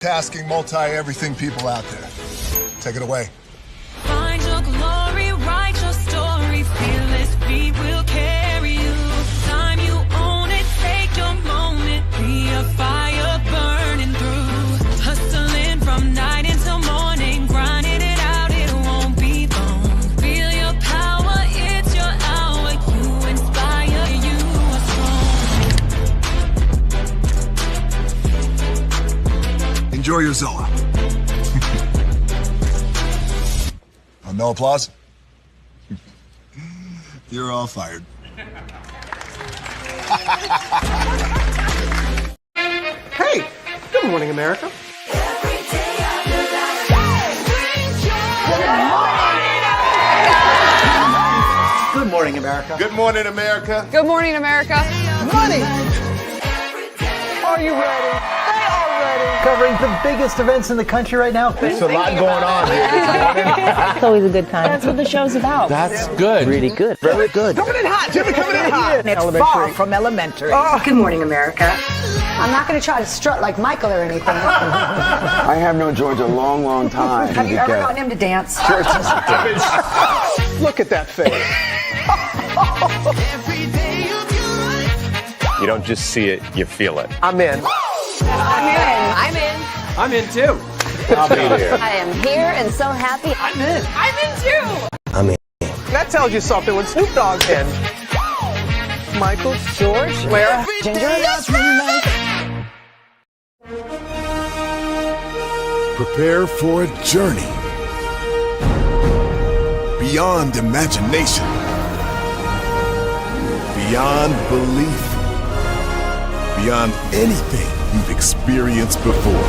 Tasking multi-everything people out there. Take it away. Find your glory, write your story, fearless feet will carry you. Time you own it, take your moment, be a fire burning through. Hustling from night until morning, grinding it out, it won't be long. Feel your power, it's your hour, you inspire, you are strong. Enjoy your Zoa. No applause? You're all fired. Hey, good morning, America. Good morning, America. Good morning, America. Good morning, America. Money! Are you ready? They are ready. Covering the biggest events in the country right now. There's a lot going on here this morning. It's always a good time. That's what the show's about. That's good. Really good. Very good. Coming in hot. Jimmy coming in hot. It's far from elementary. Good morning, America. I'm not going to try to strut like Michael or anything. I have known George a long, long time. Have you ever gotten him to dance? Look at that face. You don't just see it, you feel it. I'm in. I'm in. I'm in too. I'll be there. I am here and so happy. I'm in. I'm in too. I'm in. That tells you something when Snoop Dogg's in. Michael, George, where? Ginger. Prepare for a journey beyond imagination, beyond belief, beyond anything you've experienced before.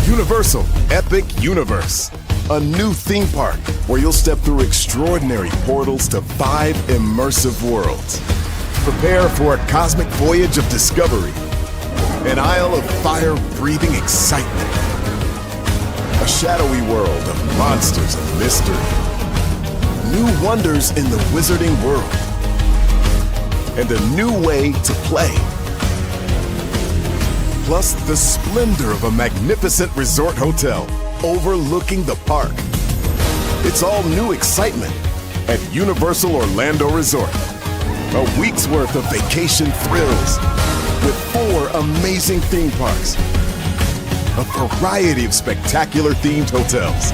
Universal Epic Universe, a new theme park where you'll step through extraordinary portals to 5 immersive worlds. Prepare for a cosmic voyage of discovery, an isle of fire-breathing excitement, a shadowy world of monsters and mystery, new wonders in the wizarding world, and a new way to play. Plus the splendor of a magnificent resort hotel overlooking the park. It's all new excitement at Universal Orlando Resort. A week's worth of vacation thrills with 4 amazing theme parks, a variety of spectacular themed hotels,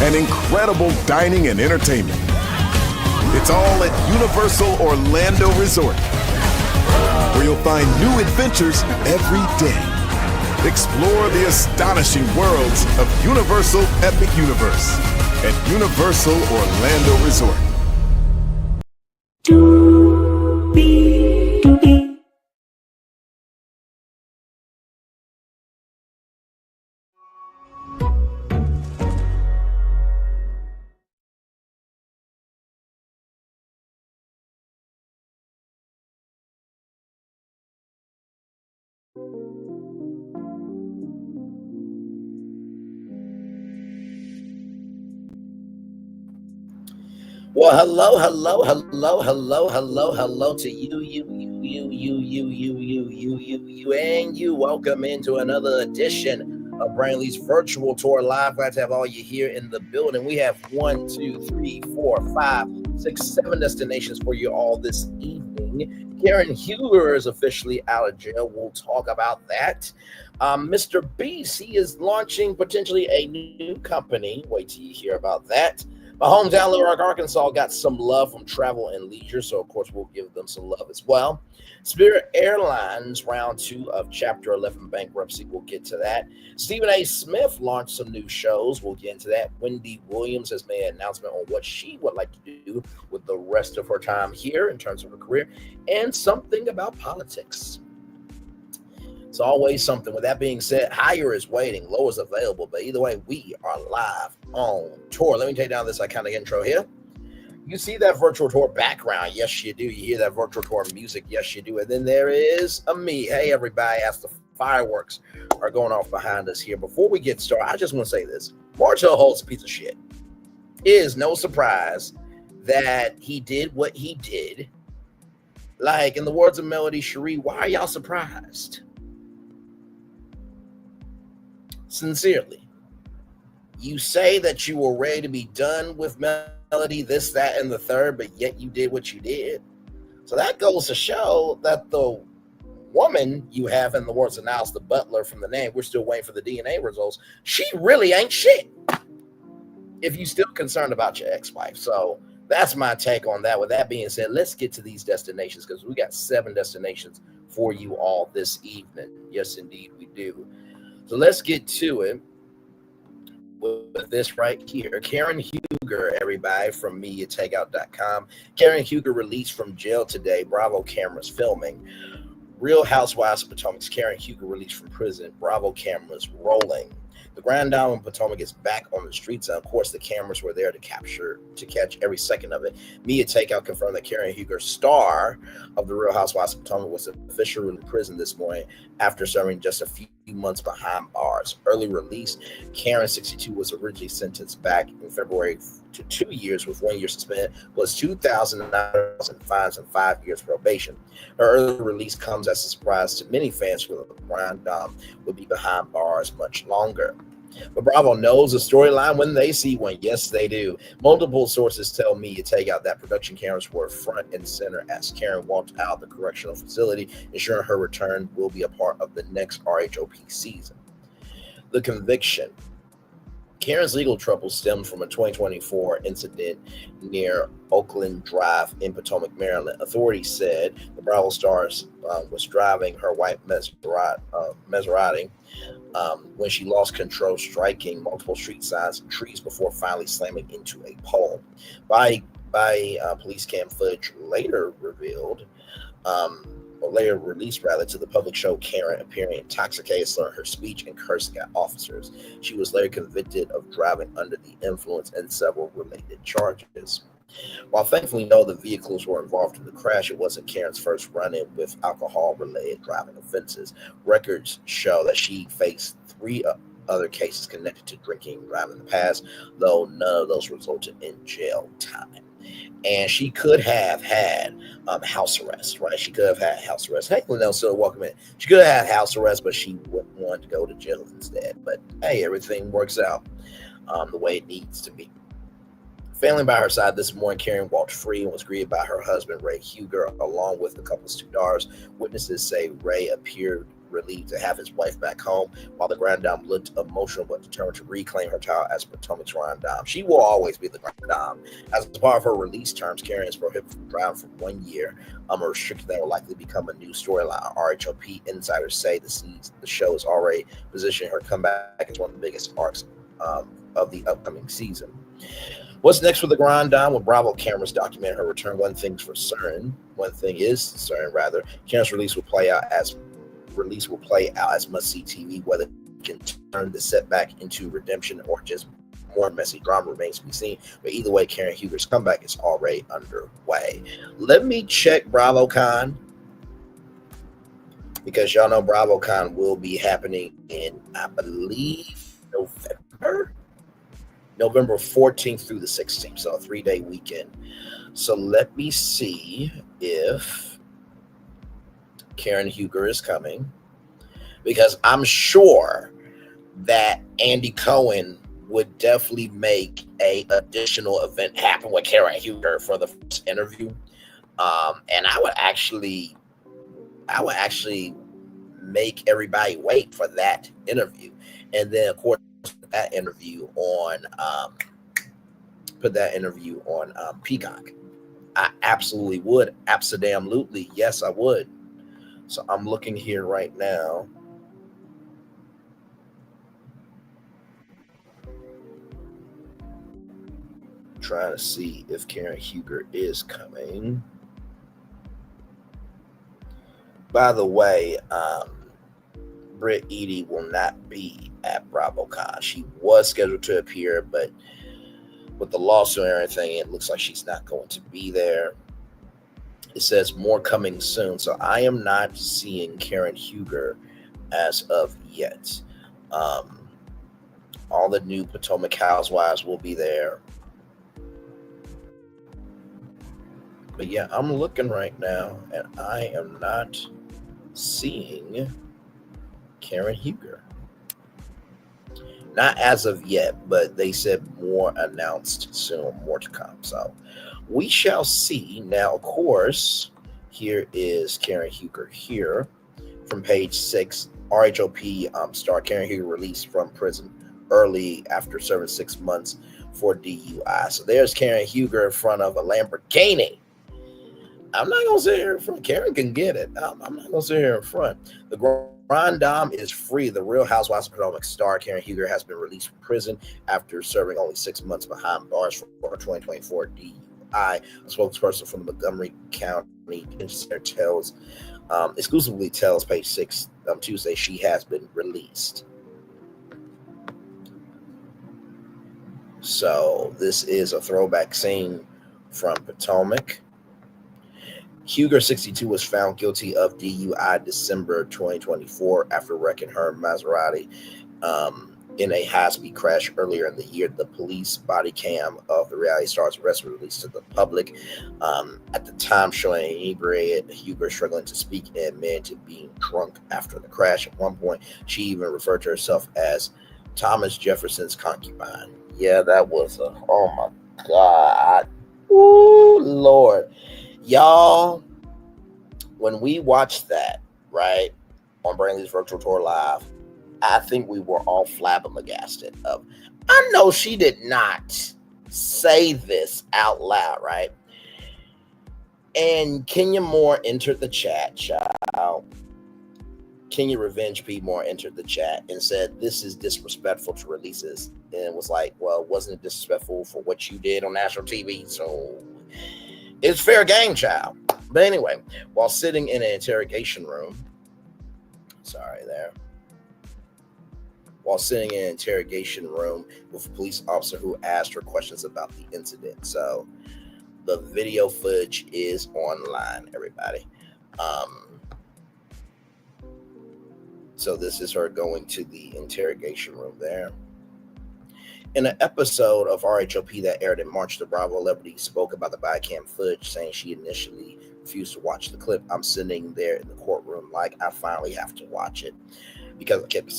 and incredible dining and entertainment. It's all at Universal Orlando Resort, where you'll find new adventures every day. Explore the astonishing worlds of Universal Epic Universe at Universal Orlando Resort. Well, hello to you, and you. Welcome into another edition of Brantley's Virtual Tour Live. Glad to have all you here in the building. We have 1, 2, 3, 4, 5, 6, 7 destinations for you all this evening. Karen Hewer is officially out of jail. We'll talk about that. Mr. Beast, he is launching potentially a new company. Wait till you hear about that. My hometown, Little Rock, Arkansas, got some love from Travel and Leisure, so of course we'll give them some love as well. Spirit Airlines, round 2 of Chapter 11 bankruptcy. We'll get to that. Stephen A. Smith launched some new shows. We'll get into that. Wendy Williams has made an announcement on what she would like to do with the rest of her time here in terms of her career, and something about politics. It's always something. With that being said, higher is waiting, low is available. But either way, we are live on tour. Let me take down this iconic intro here. You see that virtual tour background? Yes, you do. You hear that virtual tour music? Yes, you do. And then there is a me. Hey, everybody, as the fireworks are going off behind us here. Before we get started, I just want to say this. Martell Holt's a piece of shit. It is no surprise that he did what he did. Like, in the words of Melody Cherie, why are y'all surprised? Sincerely. You say that you were ready to be done with Melody, this, that, and the third, but yet you did what you did. So that goes to show that the woman you have in the words announced, the butler from the name, we're still waiting for the DNA results. She really ain't shit if you still concerned about your ex-wife. So that's my take on that. With that being said, let's get to these destinations because we got 7 destinations for you all this evening. Yes, indeed, we do. So let's get to it with this right here. Karen Huger, everybody, from MediaTakeout.com. Karen Huger released from jail today. Bravo cameras filming. Real Housewives of Potomac's Karen Huger released from prison. Bravo cameras rolling. The Grand Dame of Potomac is back on the streets, and of course, the cameras were there to catch every second of it. Media Takeout confirmed that Karen Huger, star of the Real Housewives of Potomac, was officially in prison this morning after serving just a few months behind bars. Early release, Karen, 62, was originally sentenced back in February to 2 years with 1 year suspended, plus $2,000 in fines and 5 years probation. Her early release comes as a surprise to many fans, for the Grand Dame would be behind bars much longer. But Bravo knows the storyline when they see one. Yes, they do. Multiple sources tell me to take out that production cameras were front and center as Karen walked out the correctional facility, ensuring her return will be a part of the next RHOP season. The conviction. Karen's legal trouble stemmed from a 2024 incident near Oakland Drive in Potomac, Maryland. Authorities said the Bravo star was driving her white Maserati when she lost control, striking multiple street signs and trees before finally slamming into a pole. By police cam footage later released to the public, showed Karen appearing intoxicated, slurring her speech and cursing at officers. She was later convicted of driving under the influence and several related charges. While thankfully no other vehicles were involved in the crash, it wasn't Karen's first run-in with alcohol-related driving offenses. Records show that she faced 3 other cases connected to drinking and driving in the past, though none of those resulted in jail time. And she could have had house arrest, right? She could have had house arrest. Hey, Linnell, so welcome in. She could have had house arrest, but she wouldn't want to go to jail instead. But hey, everything works out the way it needs to be. Failing by her side this morning, Karen walked free and was greeted by her husband, Ray Huger, along with the couple's 2 daughters. Witnesses say Ray appeared relieved to have his wife back home, while the Grand Dame looked emotional but determined to reclaim her child as Potomac's Grand Dame. She will always be the Grand Dame. As part of her release terms, Karen is prohibited from driving for 1 year, a restriction that will likely become a new storyline. RHOP insiders say the show is already positioning her comeback as one of the biggest arcs of the upcoming season. What's next for the Grand Dame? Well, Bravo cameras document her return. One thing is certain, Karen's release will play out as must-see TV. Whether it can turn the setback into redemption or just more messy drama remains to be seen. But either way, Karen Huger's comeback is already underway. Let me check BravoCon, because y'all know BravoCon will be happening in, I believe, November 14th through the 16th, so a 3-day weekend. So let me see if Karen Huger is coming, because I'm sure that Andy Cohen would definitely make a additional event happen with Karen Huger for the first interview. And I would actually make everybody wait for that interview. And then, of course, put that interview on Peacock. I absolutely would. Absolutely. Yes, I would. So I'm looking here right now. Trying to see if Karen Huger is coming. By the way, Britt Eady will not be at BravoCon. She was scheduled to appear, but with the lawsuit and everything, it looks like she's not going to be there. It says more coming soon. So I am not seeing Karen Huger as of yet. All the new Potomac Housewives will be there. But yeah, I'm looking right now, and I am not seeing Karen Huger. Not as of yet, but they said more announced soon, more to come. So we shall see. Now, of course, here is Karen Huger here from page 6. RHOP star Karen Huger released from prison early after serving 6 months for DUI. So there's Karen Huger in front of a Lamborghini. I'm not going to sit here in front. Karen can get it. I'm not going to sit here in front. The Grand Dame is free. The Real Housewives of Potomac star Karen Huger has been released from prison after serving only 6 months behind bars for her 2024 DUI. A spokesperson from the Montgomery County Penitentiary exclusively tells page 6 Tuesday she has been released. So this is a throwback scene from Potomac. Huger, 62, was found guilty of DUI December 2024 after wrecking her Maserati in a high-speed crash earlier in the year. The police body cam of the reality star's arrest was released to the public. At the time, showing inebriated Huger struggling to speak and admitted to being drunk after the crash. At one point, she even referred to herself as Thomas Jefferson's concubine. Yeah, that was oh my God. Ooh, Lord. Y'all, when we watched that, right, on Brantley's Virtual Tour Live, I think we were all flabbergasted of, I know she did not say this out loud, right? And Kenya Moore entered the chat, child. Kenya Revenge P. Moore entered the chat and said, this is disrespectful to release this. And it was like, well, wasn't it disrespectful for what you did on national TV? So it's fair game, child. But anyway, while sitting in an interrogation room, while sitting in an interrogation room with a police officer who asked her questions about the incident. So the video footage is online, everybody. So this is her going to the interrogation room there. In an episode of RHOP that aired in March, the Bravo celebrity spoke about the body cam footage, saying she initially refused to watch the clip. I'm sitting there in the courtroom like I finally have to watch it. Because I kept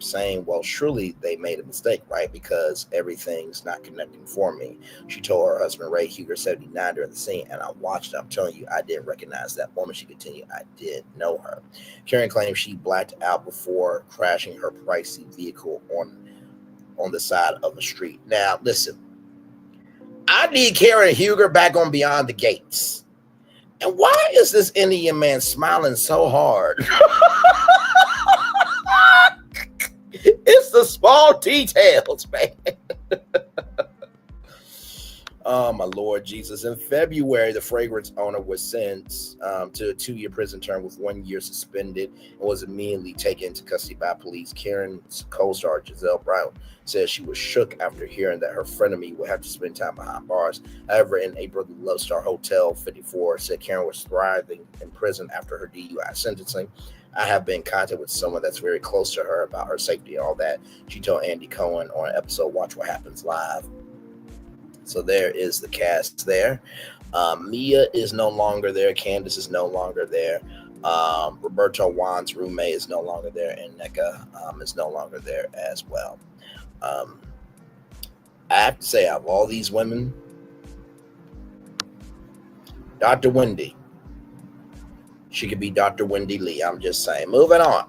saying, well, surely they made a mistake, right? Because everything's not connecting for me. She told her husband, Ray Huger, 79, during the scene, and I watched it. I'm telling you, I didn't recognize that woman. She continued, I did know her. Karen claims she blacked out before crashing her pricey vehicle on the side of the street. Now, listen, I need Karen Huger back on Beyond the Gates. And why is this Indian man smiling so hard? It's the small details, man. Oh, my Lord Jesus. In February, the fragrance owner was sentenced to a 2-year prison term with 1 year suspended and was immediately taken into custody by police. Karen's co-star, Giselle Brown, says she was shook after hearing that her frenemy would have to spend time behind bars. However, in April, the Love Star Hotel 54 said Karen was thriving in prison after her DUI sentencing. I have been in contact with someone that's very close to her about her safety and all that. She told Andy Cohen on an episode, Watch What Happens Live. So there is the cast there. Mia is no longer there. Candace is no longer there. Roberto Juan's roommate is no longer there. And NECA is no longer there as well. I have to say, out of all these women, Dr. Wendy, she could be Dr. Wendy Lee. I'm just saying. Moving on.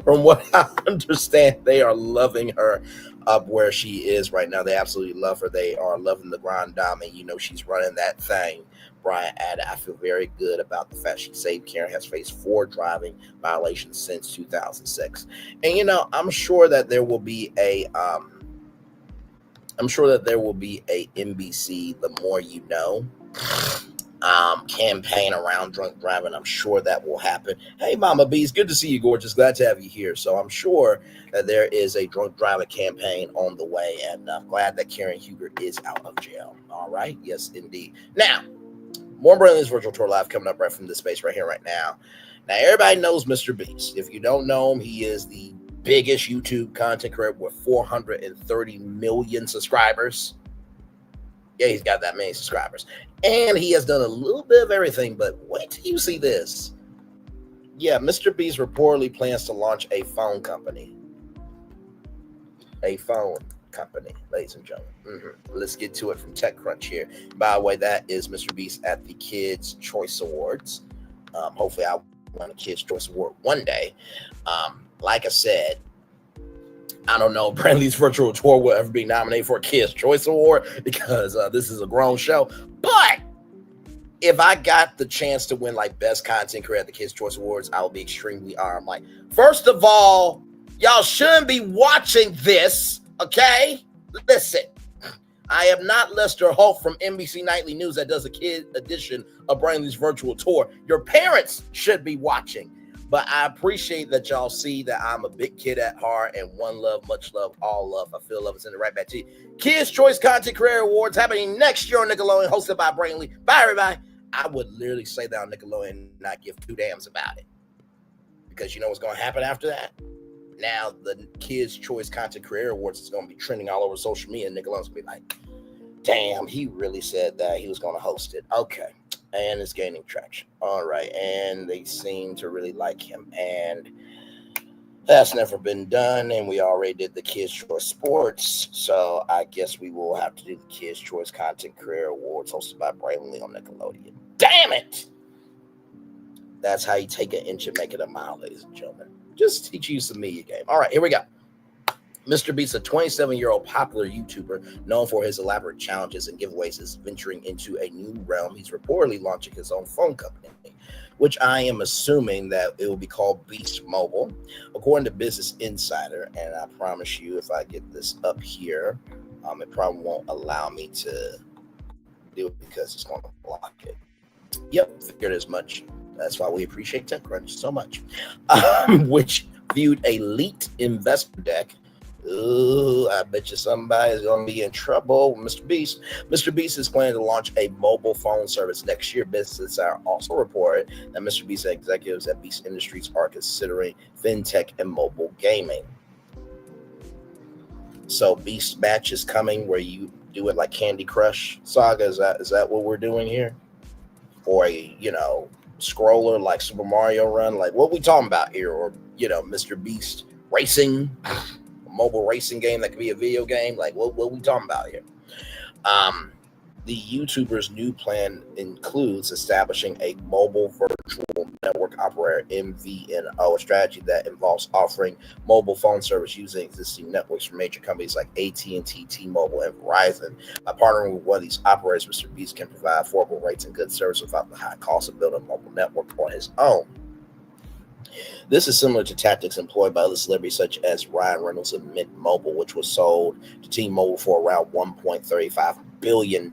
From what I understand, they are loving her up where she is right now. They absolutely love her. They are loving the Grand Dame. And you know, she's running that thing. Brian added, I feel very good about the fact she saved. Karen has faced 4 driving violations since 2006. And, you know, I'm sure that there will be a NBC The More You Know campaign around drunk driving. I'm sure that will happen. Hey, Mama B, it's good to see you, gorgeous. Glad to have you here. So I'm sure that there is a drunk driving campaign on the way, and I'm glad that Karen Huger is out of jail. All right. Yes, indeed. Now, more Brantley's Virtual Tour Live coming up right from this space right here, right now. Now, everybody knows Mr. Beast. If you don't know him, he is the biggest YouTube content creator with 430 million subscribers. Yeah, he's got that many subscribers. And he has done a little bit of everything, but wait till you see this. Yeah, Mr. Beast reportedly plans to launch a phone company. A phone company, ladies and gentlemen. Let's get to it from TechCrunch here. By the way, that is Mr. Beast at the Kids' Choice Awards. Hopefully, I'll win a Kids' Choice Award one day. Like I said, I don't know if Brandley's virtual tour will ever be nominated for a Kids' Choice Award because this is a grown show. But if I got the chance to win like best content creator at the Kids' Choice Awards, I would be extremely honored. Like, first of all, y'all shouldn't be watching this, okay? Listen, I am not Lester Holt from NBC Nightly News that does a kid edition of Brandley's virtual tour. Your parents should be watching. But I appreciate that y'all see that I'm a big kid at heart and one love, much love, all love. I feel love is in the right back to you. Kids' Choice Content Creator Awards happening next year on Nickelodeon, hosted by Brandley. Bye, everybody. I would literally say that on Nickelodeon and not give two damns about it. Because you know what's going to happen after that? Now the Kids' Choice Content Creator Awards is going to be trending all over social media, and Nickelodeon's going to be like, damn, he really said that he was going to host it. Okay. And it's gaining traction. All right. And they seem to really like him. And that's never been done. And we already did the Kids' Choice Sports. So I guess we will have to do the Kids' Choice Content Career Awards hosted by Brandley on Nickelodeon. Damn it! That's how you take an inch and make it a mile, ladies and gentlemen. Just teach you some media game. All right, here we go. Mr. Beast, a 27-year-old popular YouTuber known for his elaborate challenges and giveaways, is venturing into a new realm. He's reportedly launching his own phone company, which I am assuming that it will be called Beast Mobile, according to Business Insider. And I promise you, if I get this up here, it probably won't allow me to do it because it's going to block it. Yep, figured as much. That's why we appreciate TechCrunch so much. Which viewed a leaked investor deck. Ooh, I bet you somebody's going to be in trouble. Mr. Beast. Mr. Beast is planning to launch a mobile phone service next year. Business are also reported that Mr. Beast executives at Beast Industries are considering fintech and mobile gaming. So Beast Match is coming where you do it like Candy Crush Saga. Is that what we're doing here? Or a, scroller like Super Mario Run? Like, what we talking about here? Or, Mr. Beast Racing? Mobile racing game that could be a video game. Like, what we talking about here? The YouTuber's new plan includes establishing a mobile virtual network operator, MVNO, a strategy that involves offering mobile phone service using existing networks from major companies like AT&T, T-Mobile, and Verizon. By partnering with one of these operators, Mr. Beast can provide affordable rates and good service without the high cost of building a mobile network on his own. This is similar to tactics employed by other celebrities such as Ryan Reynolds and Mint Mobile, which was sold to T-Mobile for around $1.35 billion.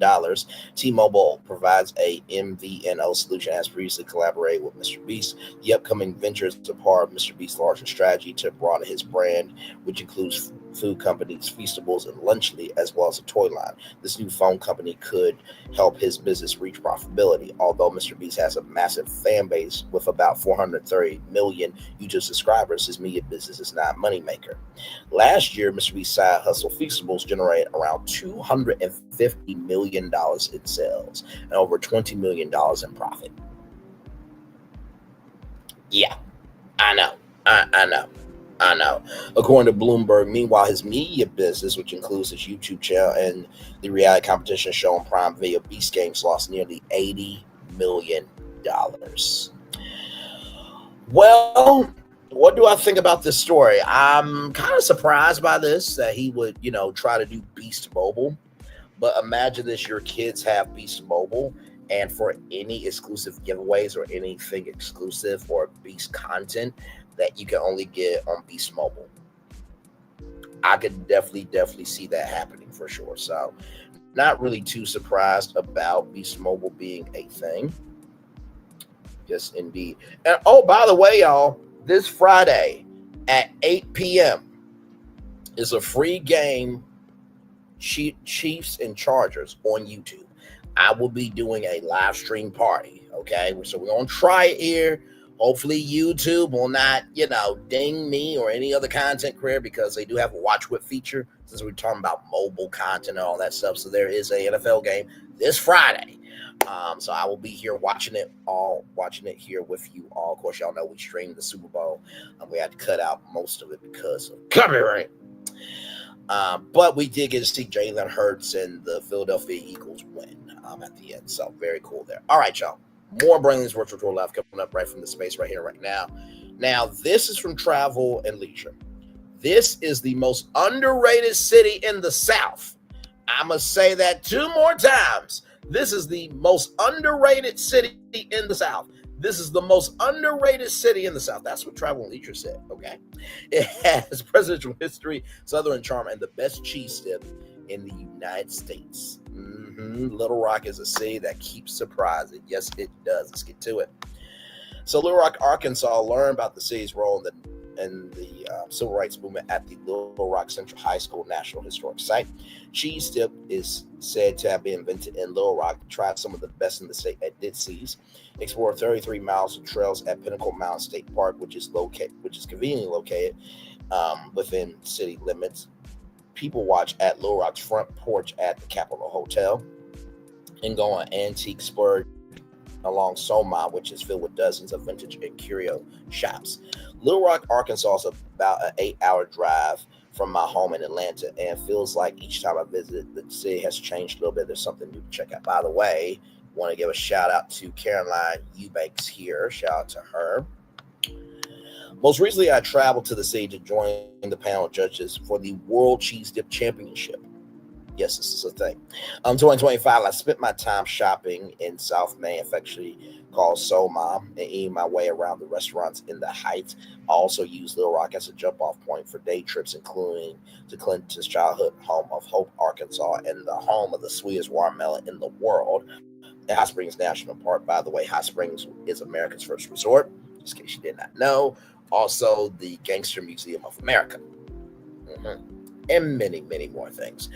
T-Mobile provides a MVNO solution, as previously collaborated with Mr. Beast. The upcoming venture is a part of Mr. Beast's larger strategy to broaden his brand, which includes food companies, Feastables, and Lunchly, as well as a toy line. This new phone company could help his business reach profitability. Although Mr. Beast has a massive fan base with about 430 million YouTube subscribers, his media business is not a moneymaker. Last year, Mr. Beast's side hustle Feastables generated around $250 million in sales and over $20 million in profit. Yeah, I know. I know. According to Bloomberg, meanwhile, his media business, which includes his YouTube channel and the reality competition show on Prime Video, Beast Games, lost nearly $80 million. Well, what do I think about this story? I'm kind of surprised by this, that he would, try to do Beast Mobile. But imagine this, your kids have Beast Mobile, and for any exclusive giveaways or anything exclusive or Beast content that you can only get on Beast Mobile. I could definitely see that happening for sure. So not really too surprised about Beast Mobile being a thing. Yes, indeed. And by the way, y'all, this Friday at 8 p.m. is a free game, Chiefs and Chargers on YouTube. I will be doing a live stream party, okay? So we're going to try it here. Hopefully YouTube will not, ding me or any other content creator, because they do have a watch with feature since we're talking about mobile content and all that stuff. So there is a NFL game this Friday. So I will be here watching it here with you all. Of course, y'all know we streamed the Super Bowl. We had to cut out most of it because of copyright. But we did get to see Jalen Hurts and the Philadelphia Eagles win at the end. So very cool there. All right, y'all. More Brainley's Virtual Tour Live coming up right from the space right here, right now. Now, this is from Travel and Leisure. This is the most underrated city in the South. I'm going to say that 2 more times. This is the most underrated city in the South. This is the most underrated city in the South. That's what Travel and Leisure said, okay? It has presidential history, Southern charm, and the best cheese dip in the United States. Little Rock is a city that keeps surprising. Yes, it does. Let's get to it. So Little Rock, Arkansas, learn about the city's role in the civil rights movement at the Little Rock Central High School National Historic Site. Cheese dip is said to have been invented in Little Rock. Tried some of the best in the state at Ditsy's. Explored 33 miles of trails at Pinnacle Mountain State Park, which is conveniently located within city limits. People watch at Little Rock's front porch at the Capitol Hotel, and go on antique splurge along Soma, which is filled with dozens of vintage and curio shops. Little Rock, Arkansas is about an 8-hour drive from my home in Atlanta, and feels like each time I visit, the city has changed a little bit. There's something new to check out. By the way, want to give a shout out to Caroline Eubanks here. Shout out to her. Most recently, I traveled to the city to join the panel of judges for the World Cheese Dip Championship. Yes, this is a thing. 2025, I spent my time shopping in South Main, affectionately called Soma, and eating my way around the restaurants in the Heights. I also used Little Rock as a jump-off point for day trips, including to Clinton's childhood home of Hope, Arkansas, and the home of the sweetest watermelon in the world, the Hot Springs National Park. By the way, Hot Springs is America's first resort, just in case you did not know. Also, the Gangster Museum of America. And many, many more things.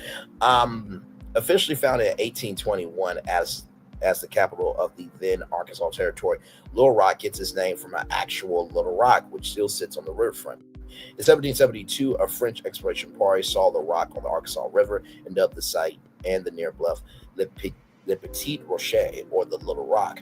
Officially founded in 1821 as the capital of the then Arkansas Territory, Little Rock gets its name from an actual Little Rock, which still sits on the riverfront. In 1772, a French exploration party saw the rock on the Arkansas River and dubbed the site and the near bluff Le Petit Rocher, or the Little Rock.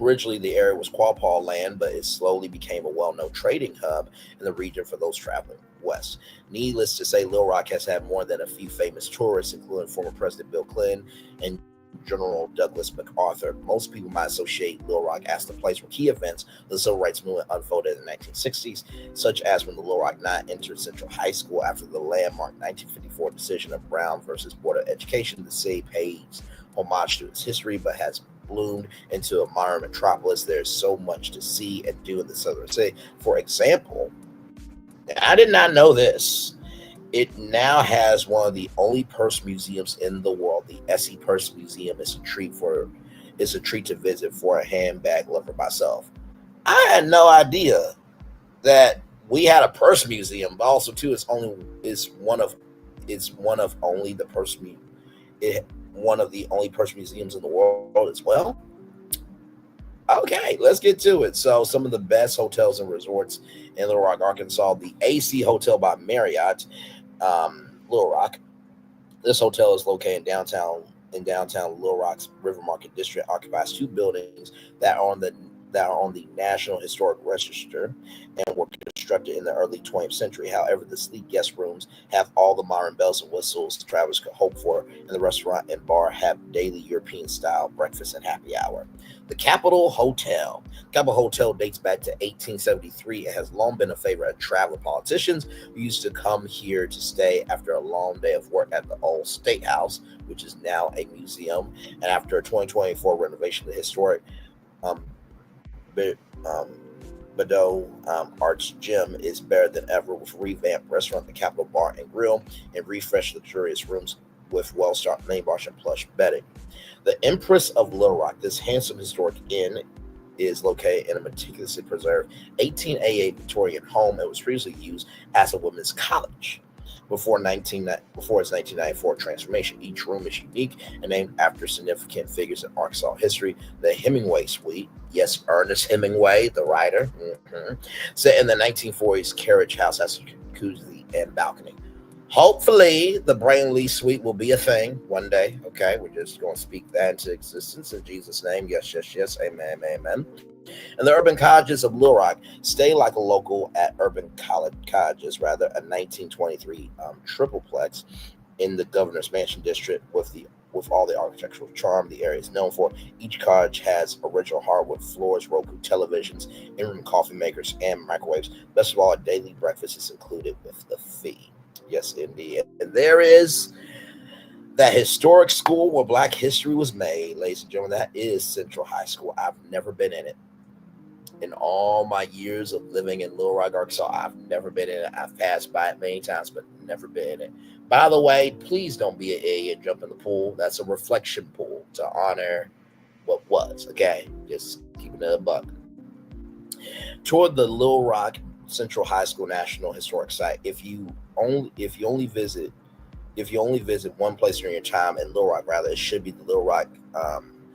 Originally, the area was Quapaw land, but it slowly became a well-known trading hub in the region for those traveling west. Needless to say, Little Rock has had more than a few famous tourists, including former President Bill Clinton and General Douglas MacArthur. Most people might associate Little Rock as the place where key events of the civil rights movement unfolded in the 1960s, such as when the Little Rock Nine entered Central High School after the landmark 1954 decision of Brown versus Board of Education. The city pays homage to its history, but has bloomed into a modern metropolis. There's so much to see and do in the southern city. For example, I did not know this. It now has one of the only purse museums in the world. The Essie Purse Museum is a treat to visit for a handbag lover myself. I had no idea that we had a purse museum, but also too, it's one of the only purse museums in the world as well. Okay, let's get to it. So, some of the best hotels and resorts in Little Rock, Arkansas. The AC Hotel by Marriott, Little Rock. This hotel is located in downtown Little Rock's River Market District. Occupies 2 buildings that are on the National Historic Register and were constructed in the early 20th century. However, the sleek guest rooms have all the modern bells and whistles travelers could hope for, and the restaurant and bar have daily European-style breakfast and happy hour. The Capitol Hotel. Capitol Hotel dates back to 1873 and has long been a favorite of traveling politicians who used to come here to stay after a long day of work at the old State House, which is now a museum. And after a 2024 renovation, the historic Badeau Arts Gym is better than ever, with revamped restaurant, the Capitol Bar and Grill, and refreshed luxurious rooms with well-stocked main bars and plush bedding. The Empress of Little Rock. This handsome historic inn is located in a meticulously preserved 1888 Victorian home. It was previously used as a women's college before its 1994 transformation. Each room is unique and named after significant figures in Arkansas history. The Hemingway Suite, yes, Ernest Hemingway, the writer, set in the 1940s carriage house, has a jacuzzi and balcony. Hopefully, the Brainley Suite will be a thing one day. Okay, we're just going to speak that into existence in Jesus' name. Yes, yes, yes. Amen, amen. And the urban colleges of Little Rock stay like a local at urban colleges, rather a 1923 tripleplex in the Governor's Mansion district with all the architectural charm the area is known for. Each college has original hardwood floors, Roku televisions, in-room coffee makers, and microwaves. Best of all, a daily breakfast is included with the fee. Yes, indeed. And there is that historic school where Black history was made, ladies and gentlemen. That is Central High School. I've never been in it. In all my years of living in Little Rock, Arkansas, I've never been in it. I've passed by it many times, but never been in it. By the way, please don't be an idiot and jump in the pool. That's a reflection pool to honor what was. Okay, just keeping it a buck. Toward the Little Rock Central High School National Historic Site, if you only visit one place during your time in Little Rock, rather, it should be the Little Rock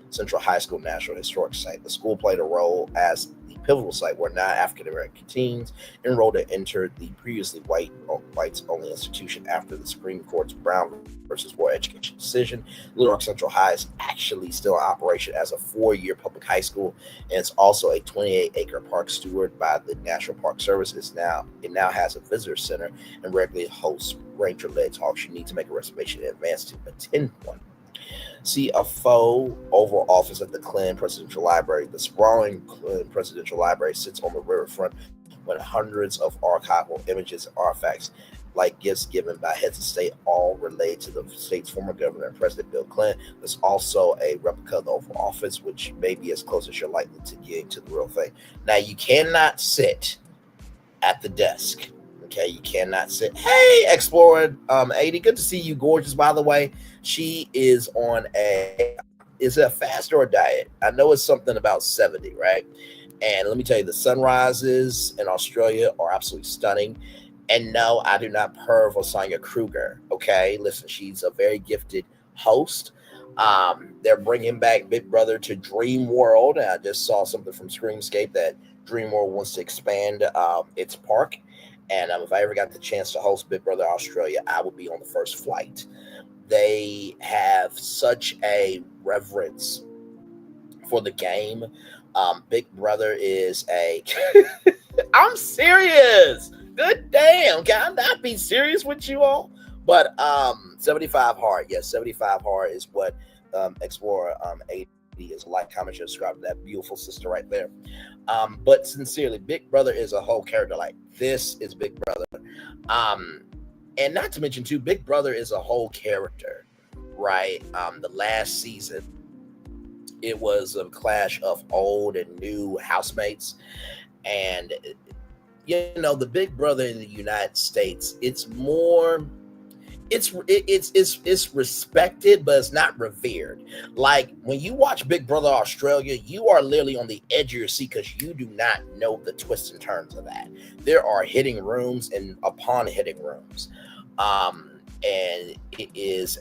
Central High School National Historic Site. The school played a role as the pivotal site where non-African American teens enrolled and entered the previously whites-only institution after the Supreme Court's Brown versus Board education decision. Little Rock Central High is actually still in operation as a 4-year public high school, and it's also a 28-acre park stewarded by the National Park Service. It now has a visitor center and regularly hosts ranger-led talks. You need to make a reservation in advance to attend one. See a faux Oval Office at the Clinton Presidential Library. The sprawling Clinton Presidential Library sits on the riverfront with hundreds of archival images and artifacts, like gifts given by heads of state, all related to the state's former governor, President Bill Clinton. There's also a replica of the Oval Office, which may be as close as you're likely to getting to the real thing. Now, you cannot sit at the desk. Okay, you cannot sit. Hey, Explorer 80, good to see you, gorgeous, by the way. She is on is it a fast or a diet? I know it's something about 70, right? And let me tell you, the sunrises in Australia are absolutely stunning. And no, I do not perv on Sonia Kruger, okay? Listen, she's a very gifted host. They're bringing back Big Brother to Dream World. And I just saw something from Screamscape that Dream World wants to expand its park. And if I ever got the chance to host Big Brother Australia, I would be on the first flight. They have such a reverence for the game. Big Brother is I'm serious. Good damn. Can I not be serious with you all? But 75 hard. Yes, 75 hard is what Explorer 80 is like. Comment, share, subscribe to that beautiful sister right there. But sincerely, Big Brother is a whole character. Like, this is Big Brother. And not to mention, too, Big Brother is a whole character, right? The last season, it was a clash of old and new housemates. And, you know, the Big Brother in the United States, it's more... It's respected, but it's not revered. Like, when you watch Big Brother Australia, you are literally on the edge of your seat because you do not know the twists and turns of that. There are hidden rooms and upon hidden rooms, and it is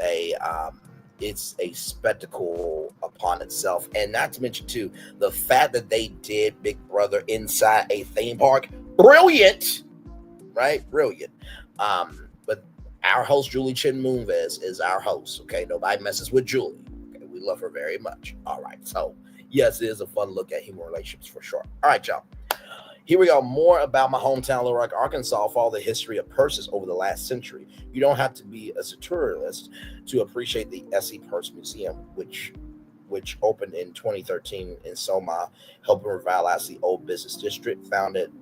it's a spectacle upon itself. And not to mention too, the fact that they did Big Brother inside a theme park, brilliant, right? Brilliant. But our host, Julie Chin Moonves, is our host. Okay, nobody messes with Julie. Okay, we love her very much. All right, so yes, it is a fun look at human relationships for sure. All right, y'all. Here we go. More about my hometown, Little Rock, Arkansas, for all the history of purses over the last century. You don't have to be a satirist to appreciate the S.E. Purse Museum, which opened in 2013 in Soma, helping revitalize the old business district, founded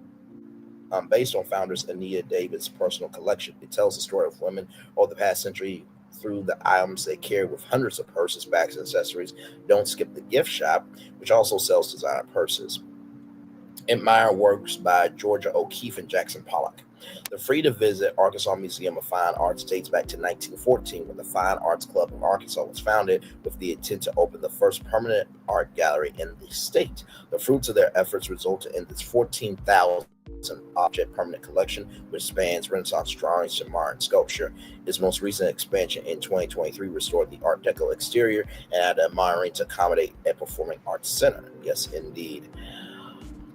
based on founders Anita David's personal collection. It tells the story of women over the past century through the items they carry, with hundreds of purses, bags, and accessories. Don't skip the gift shop, which also sells designer purses. Admire works by Georgia O'Keeffe and Jackson Pollock. The free to visit Arkansas Museum of Fine Arts dates back to 1914, when the Fine Arts Club of Arkansas was founded with the intent to open the first permanent art gallery in the state. The fruits of their efforts resulted in this 14,000 object permanent collection, which spans Renaissance drawings to modern sculpture. Its most recent expansion in 2023 restored the Art Deco exterior and added a modern to accommodate a performing arts center. Yes, indeed.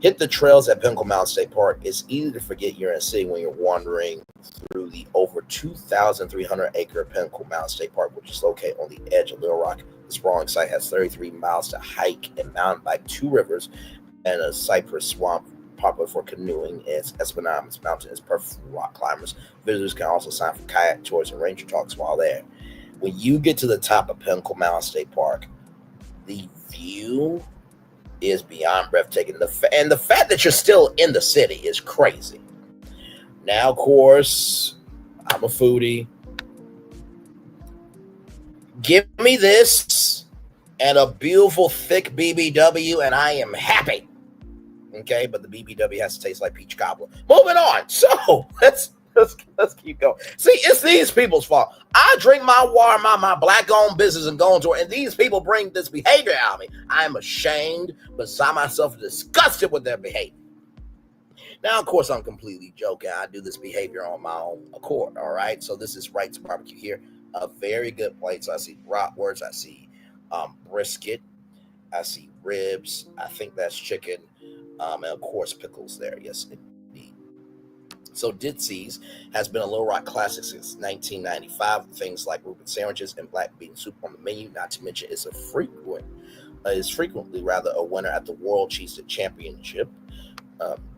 Hit the trails at Pinnacle Mountain State Park. It's easy to forget you're in a city when you're wandering through the over 2,300-acre Pinnacle Mountain State Park, which is located on the edge of Little Rock. The sprawling site has 33 miles to hike and mountain bike, 2 rivers, and a cypress swamp popular for canoeing. Its Espinamis Mountain is perfect for rock climbers. Visitors can also sign for kayak tours and ranger talks while there. When you get to the top of Pinnacle Mountain State Park, the view is beyond breathtaking. And the fact that you're still in the city is crazy. Now, of course, I'm a foodie. Give me this and a beautiful thick BBW, and I am happy. Okay, but the BBW has to taste like peach cobbler. Moving on. So let's keep going. See, it's these people's fault. I drink my water, my black-owned business, and go into it, and these people bring this behavior out of me. I am ashamed, beside myself, disgusted with their behavior. Now, of course, I'm completely joking. I do this behavior on my own accord, all right? So this is Wright's Barbecue here. A very good place. I see bratwurst. I see brisket. I see ribs. I think that's chicken. And, of course, pickles there. Yes, indeed. So Ditsy's has been a Little Rock classic since 1995. Things like Reuben sandwiches and black bean soup on the menu. Not to mention, it's frequently a winner at the World Cheese Dip Championship.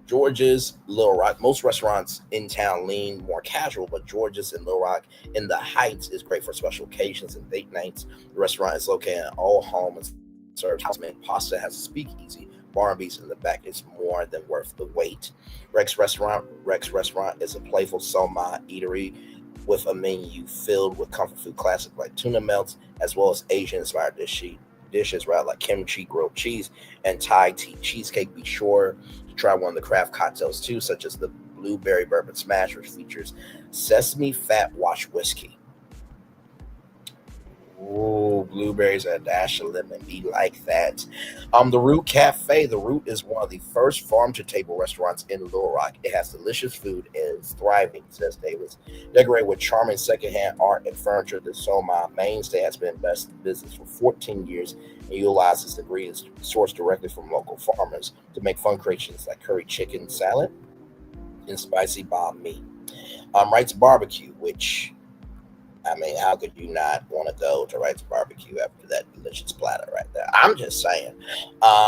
George's, Little Rock. Most restaurants in town lean more casual, but George's in Little Rock in the Heights is great for special occasions and date nights. The restaurant is located in Old Home and serves house-made pasta. Has a speakeasy. Bar and beats in the back is more than worth the wait. Rex Restaurant is a playful Soma eatery with a menu filled with comfort food classics like tuna melts, as well as Asian-inspired dishes like kimchi, grilled cheese, and Thai tea cheesecake. Be sure to try one of the craft cocktails too, such as the Blueberry Bourbon Smash, which features sesame fat wash whiskey. Ooh, blueberries and a dash of lemon. Be like that. The Root Cafe. The Root is one of the first farm-to-table restaurants in Little Rock. It has delicious food and is thriving, says Davis. Decorated with charming secondhand art and furniture, the Soma mainstay has been in business for 14 years and utilizes ingredients sourced directly from local farmers to make fun creations like curry chicken salad and spicy banh mi. Wright's Barbecue, which... I mean, how could you not want to go to Wright's Barbecue after that delicious platter right there? I'm just saying.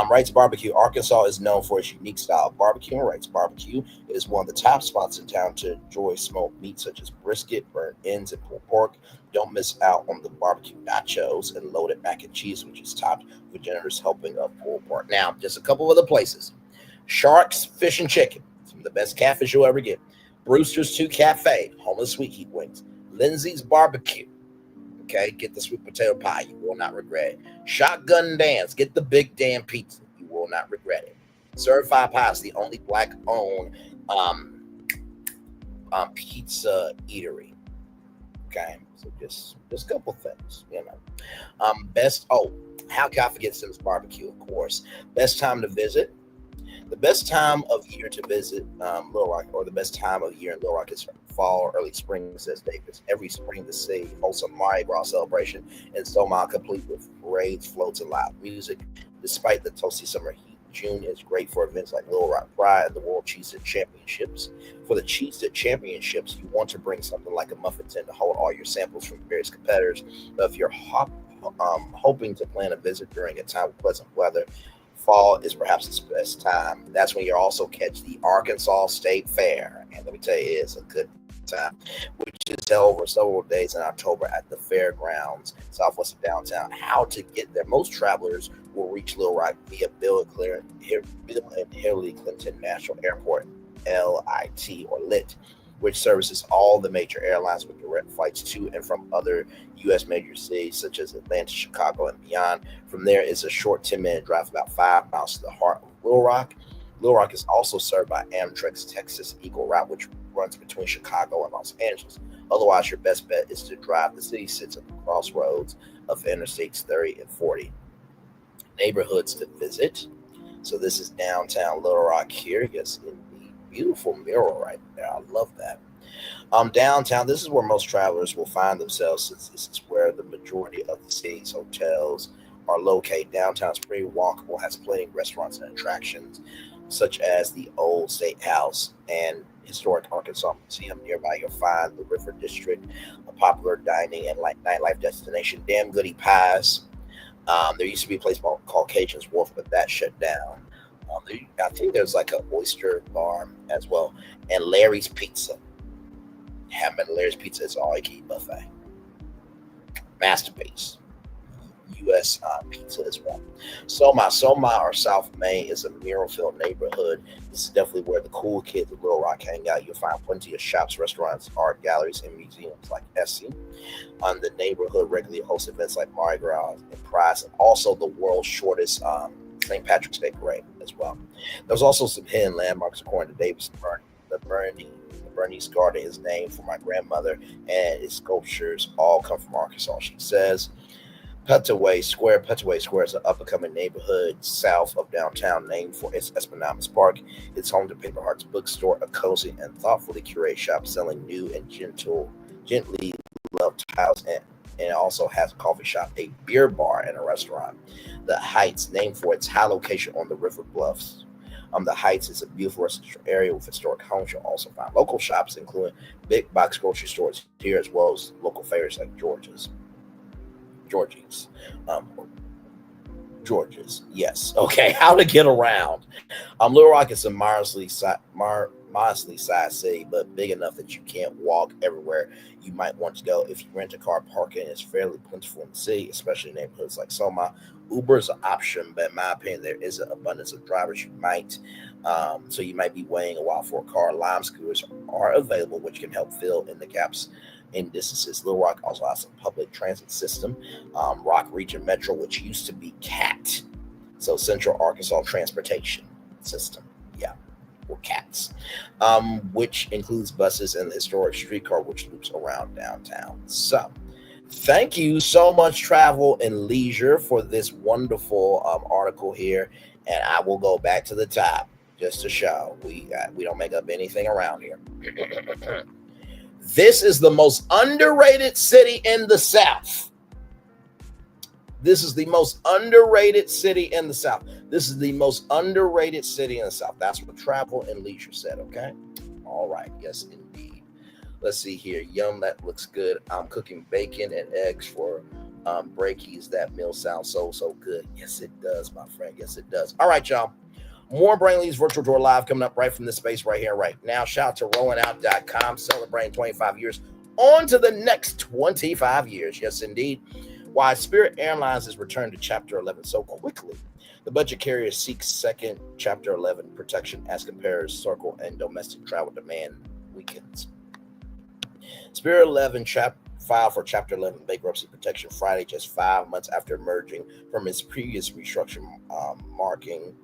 Wright's Barbecue, Arkansas is known for its unique style of barbecue. Wright's Barbecue is one of the top spots in town to enjoy smoked meat such as brisket, burnt ends, and pulled pork. Don't miss out on the barbecue nachos and loaded mac and cheese, which is topped with a generous helping of pulled pork. Now, just a couple other places. Shark's Fish and Chicken, some of the best catfish you'll ever get. Brewster's 2 Cafe, home of the sweet heat wings. Lindsay's Barbecue. Okay, get the sweet potato pie. You will not regret it. Shotgun Dance. Get the Big Dan Pizza. You will not regret it. Certified Pie is the only black-owned pizza eatery. Okay, so just a couple things, you know. How can I forget Sims Barbecue, of course. Best time to visit. The best time of year to visit Little Rock, or the best time of year in Little Rock, is fall or early spring, says Davis. Every spring, the city hosts a Mardi Gras celebration in Soma, complete with parades, floats, and loud music. Despite the toasty summer heat, June is great for events like Little Rock Pride and the World Cheese Dip Championships. For the Cheese Dip Championships, you want to bring something like a muffin tin to hold all your samples from various competitors. But if you're hoping to plan a visit during a time of pleasant weather, fall is perhaps its best time. That's when you also catch the Arkansas State Fair. And let me tell you, it's a good time, which is held over several days in October at the fairgrounds southwest of downtown. How to get there? Most travelers will reach Little Rock via Bill and Hillary Clinton National Airport, LIT or LIT, which services all the major airlines with direct flights to and from other U.S. major cities such as Atlanta, Chicago, and beyond. From there is a short 10-minute drive, about 5 miles to the heart of Little Rock. Little Rock is also served by Amtrak's Texas Eagle route, which runs between Chicago and Los Angeles. Otherwise, your best bet is to drive. The city sits at the crossroads of Interstates 30 and 40. Neighborhoods to visit. So this is downtown Little Rock here. Yes, beautiful mural right there. I love that. Downtown, this is where most travelers will find themselves, since this is where the majority of the city's hotels are located. Downtown is pretty walkable, has plenty of restaurants and attractions. such as the Old State House and historic Arkansas Museum. Nearby, you'll find the River District, a popular dining and nightlife destination. Damn Goody Pies. There used to be a place called Caucasian's Wharf, but that shut down. I think there's like an oyster bar as well. And Larry's Pizza. Haven't been to Larry's Pizza. It's all you can eat buffet. Masterpiece. U.S. Pizza as well. Soma or South Main is a mural-filled neighborhood. This is definitely where the cool kids of Little Rock hang out. You'll find plenty of shops, restaurants, art galleries, and museums like Essie. The neighborhood regularly hosts events like Mardi Gras and Prize, and also the world's shortest St. Patrick's Day parade as well. There's also some hidden landmarks according to Davidson Burney. The Bernice Garden is named for my grandmother, and its sculptures all come from Arkansas, she says. Petaway Square is an up-and-coming neighborhood south of downtown named for its Esplanade Park. It's home to Paper Hearts Bookstore, a cozy and thoughtfully curated shop selling new and gently loved tiles, and it also has a coffee shop, a beer bar, and a restaurant. The Heights, named for its high location on the river bluffs. The Heights is a beautiful residential area with historic homes. You'll also find local shops, including big box grocery stores here, as well as local favorites like George's. Yes. Okay. How to get around? Little Rock is a modestly sized city, but big enough that you can't walk everywhere you might want to go. If you rent a car, parking is fairly plentiful in the city, especially in neighborhoods like Soma. Uber is an option, but in my opinion, there is an abundance of drivers. You might be waiting a while for a car. Lime scooters are available, which can help fill in the gaps in distances. Little Rock also has a public transit system, Rock Region Metro, which used to be CAT, so Central Arkansas Transportation System, or CATS, which includes buses and the historic streetcar which loops around downtown. So thank you so much, Travel and Leisure, for this wonderful article here, and I will go back to the top just to show we don't make up anything around here. This is the most underrated city in the South. This is the most underrated city in the South. That's what Travel and Leisure said, okay? All right. Yes, indeed. Let's see here. Yum, that looks good. I'm cooking bacon and eggs for breakies. That meal sounds so good. Yes, it does, my friend. Yes, it does. All right, y'all. More Brainley's Virtual Tour Live coming up right from this space right here, right now. Shout out to rollingout.com, celebrating 25 years. On to the next 25 years. Yes, indeed. Why Spirit Airlines has returned to Chapter 11 so quickly. The budget carrier seeks second Chapter 11 protection as compares circle and domestic travel demand weakens. Spirit 11 filed for Chapter 11 bankruptcy protection Friday, just 5 months after emerging from its previous restructuring, marking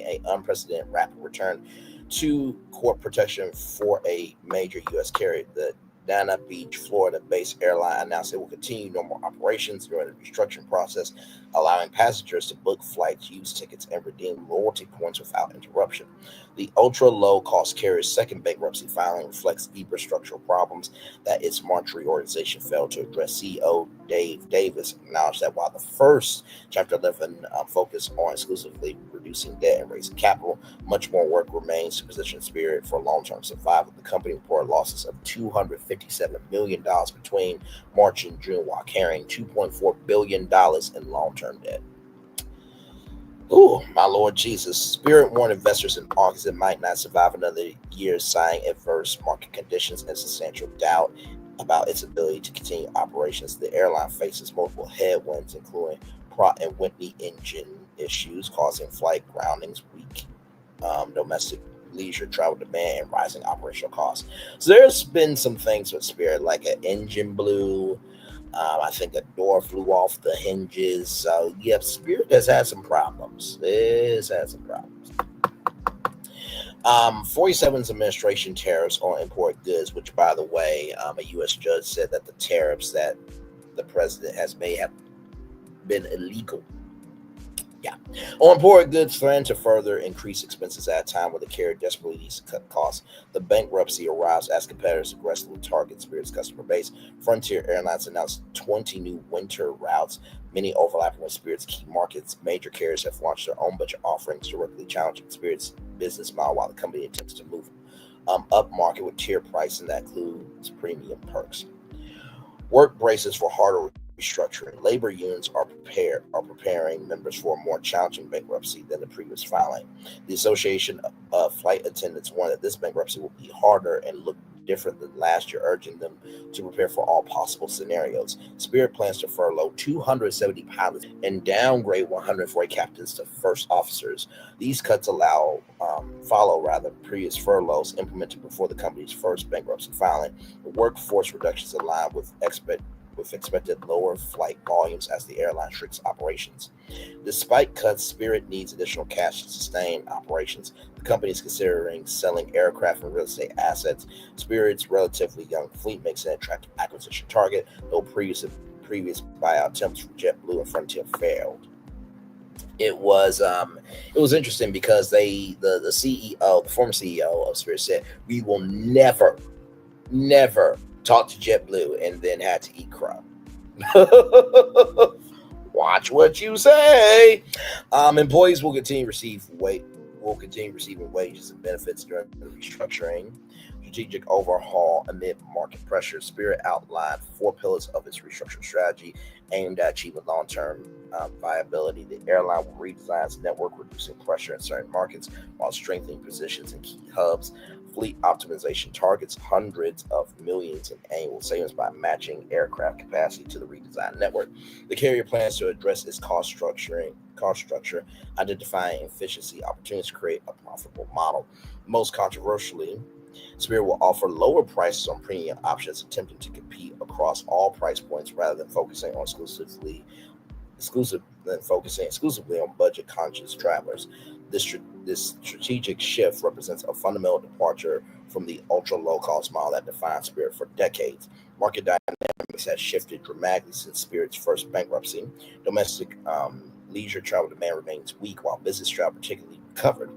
an unprecedented rapid return to court protection for a major U.S. carrier. The Dana Beach, Florida-based airline announced it will continue normal operations during the restructuring process, allowing passengers to book flights, use tickets, and redeem loyalty points without interruption. The ultra-low-cost carrier's second bankruptcy filing reflects deeper structural problems that its March reorganization failed to address. CEO Dave Davis acknowledged that while the first Chapter 11 focused on exclusively reducing debt and raising capital, much more work remains to position Spirit for long-term survival. The company reported losses of $257 million between March and June, while carrying $2.4 billion in long-term debt. Oh, my Lord Jesus. Spirit warned investors in August it might not survive another year, citing adverse market conditions and substantial doubt about its ability to continue operations. The airline faces multiple headwinds, including Pratt & Whitney engine issues causing flight groundings, weak domestic leisure travel demand, and rising operational costs. So there's been some things with Spirit, like an engine blew. I think a door flew off the hinges. So, yeah, Spirit has had some problems. 47's administration tariffs on import goods, which, by the way, a U.S. judge said that the tariffs that the president has made have been illegal. Yeah. On imported goods threaten to further increase expenses at a time where the carrier desperately needs to cut costs. The bankruptcy arrives as competitors aggressively target Spirit's customer base. Frontier Airlines announced 20 new winter routes, many overlapping with Spirit's key markets. Major carriers have launched their own budget offerings, directly challenging Spirit's business model, while the company attempts to move up market with tier pricing that includes premium perks. Work braces for harder restructuring. Labor unions are preparing members for a more challenging bankruptcy than the previous filing. The Association of Flight Attendants warned that this bankruptcy will be harder and look different than last year, urging them to prepare for all possible scenarios. Spirit plans to furlough 270 pilots and downgrade 140 captains to first officers. These cuts follow previous furloughs implemented before the company's first bankruptcy filing. The workforce reductions align with expected lower flight volumes as the airline shrinks operations. Despite cuts, Spirit needs additional cash to sustain operations. The company is considering selling aircraft and real estate assets. Spirit's relatively young fleet makes an attractive acquisition target, though previous buyout attempts from JetBlue and Frontier failed. It was interesting because the former CEO of Spirit said, "We will never talked to JetBlue and then had to eat crow." Watch what you say. Employees will continue receiving wages and benefits during the restructuring. Strategic overhaul amid market pressure. Spirit outlined 4 pillars of its restructuring strategy aimed at achieving long-term viability. The airline will redesign its network, reducing pressure in certain markets while strengthening positions in key hubs. Fleet optimization targets hundreds of millions in annual savings by matching aircraft capacity to the redesigned network. The carrier plans to address its cost structure, identifying efficiency opportunities to create a profitable model. Most controversially, Spirit will offer lower prices on premium options, attempting to compete across all price points rather than focusing exclusively on budget-conscious travelers. This strategic shift represents a fundamental departure from the ultra-low-cost model that defined Spirit for decades. Market dynamics has shifted dramatically since Spirit's first bankruptcy. Domestic leisure travel demand remains weak, while business travel particularly recovered.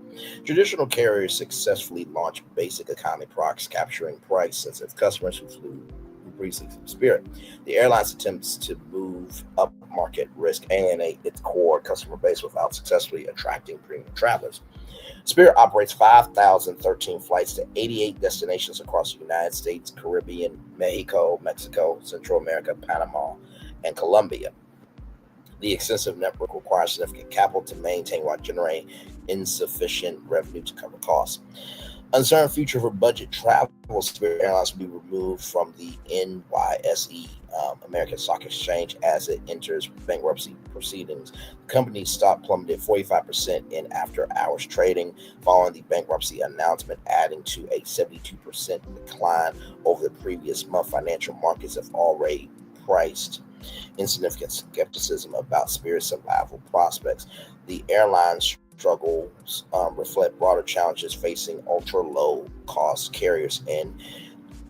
Traditional carriers successfully launched basic economy products, capturing price-sensitive customers who flew previously from Spirit. The airline's attempts to move up market risk alienate its core customer base without successfully attracting premium travelers. Spirit operates 5,013 flights to 88 destinations across the United States, Caribbean, Mexico, Central America, Panama, and Colombia. The extensive network requires significant capital to maintain while generating insufficient revenue to cover costs. Uncertain future for budget travel. Spirit Airlines will be removed from the NYSE, American Stock Exchange, as it enters bankruptcy proceedings. The company's stock plummeted 45% in after-hours trading following the bankruptcy announcement, adding to a 72% decline over the previous month. Financial markets have already priced insignificant skepticism about Spirit's survival prospects. The airline's struggles reflect broader challenges facing ultra-low-cost carriers in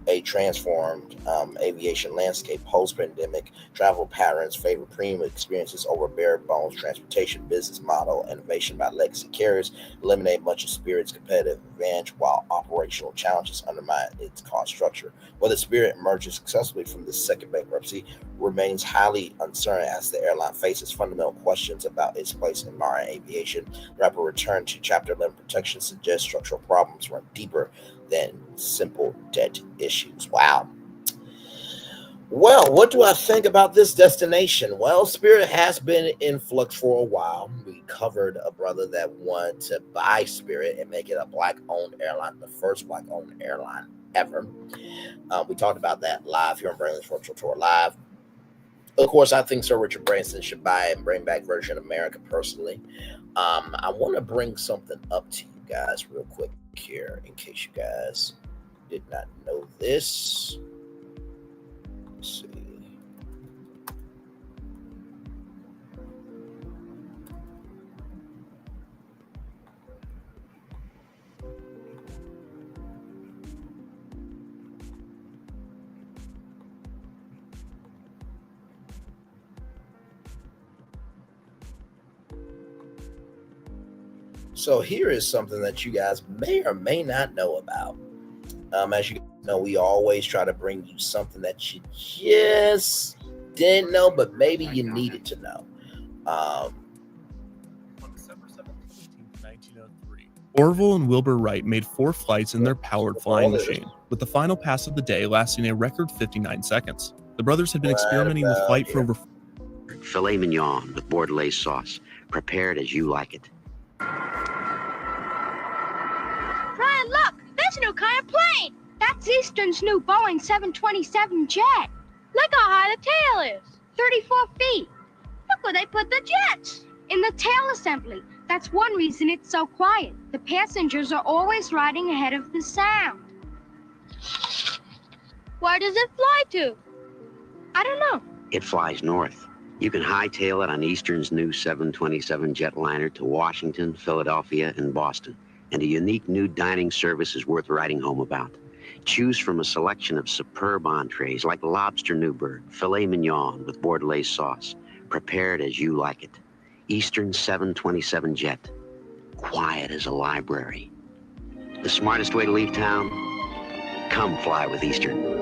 a transformed aviation landscape. Post-pandemic travel patterns favor premium experiences over bare-bones transportation. Business model innovation by legacy carriers eliminate much of Spirit's competitive advantage, while operational challenges undermine its cost structure. Whether Spirit emerges successfully from this second bankruptcy remains highly uncertain, as the airline faces fundamental questions about its place in modern aviation. Rapid return to Chapter 11 protection suggests structural problems run deeper than simple debt issues. Wow. Well, what do I think about this destination? Well, Spirit has been in flux for a while. We covered a brother that wanted to buy Spirit and make it a Black-owned airline, the first Black-owned airline ever. We talked about that live here on Brainley's Virtual Tour Live. Of course, I think Sir Richard Branson should buy it and bring back Virgin America personally. I want to bring something up to you guys real quick here, in case you guys did not know this. Let's see. So here is something that you guys may or may not know about. As you know, we always try to bring you something that you just didn't know, but maybe you needed to know. On December 17, 1903, Orville and Wilbur Wright made 4 flights in their powered flying machine, with the final pass of the day lasting a record 59 seconds. The brothers had been experimenting with flight for over... Filet mignon with Bordelaise sauce, prepared as you like it. Ryan, look! There's a new kind of plane! That's Eastern's new Boeing 727 jet. Look how high the tail is. 34 feet. Look where they put the jets. In the tail assembly. That's one reason it's so quiet. The passengers are always riding ahead of the sound. Where does it fly to? I don't know. It flies north. You can hightail it on Eastern's new 727 jetliner to Washington, Philadelphia, and Boston. And a unique new dining service is worth writing home about. Choose from a selection of superb entrees like lobster Newburg, filet mignon with Bordelaise sauce, prepared as you like it. Eastern 727 jet, quiet as a library. The smartest way to leave town? Come fly with Eastern.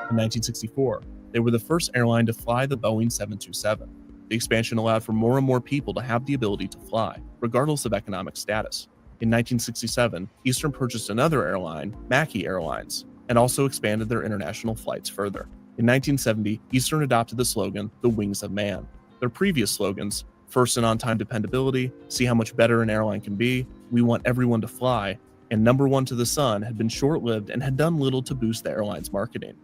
In 1964, they were the first airline to fly the Boeing 727. The expansion allowed for more and more people to have the ability to fly, regardless of economic status. In 1967, Eastern purchased another airline, Mackey Airlines, and also expanded their international flights further. In 1970, Eastern adopted the slogan, "The Wings of Man." Their previous slogans, "First and on-time dependability," "See how much better an airline can be," "We want everyone to fly," and "Number one to the sun," had been short-lived and had done little to boost the airline's marketing.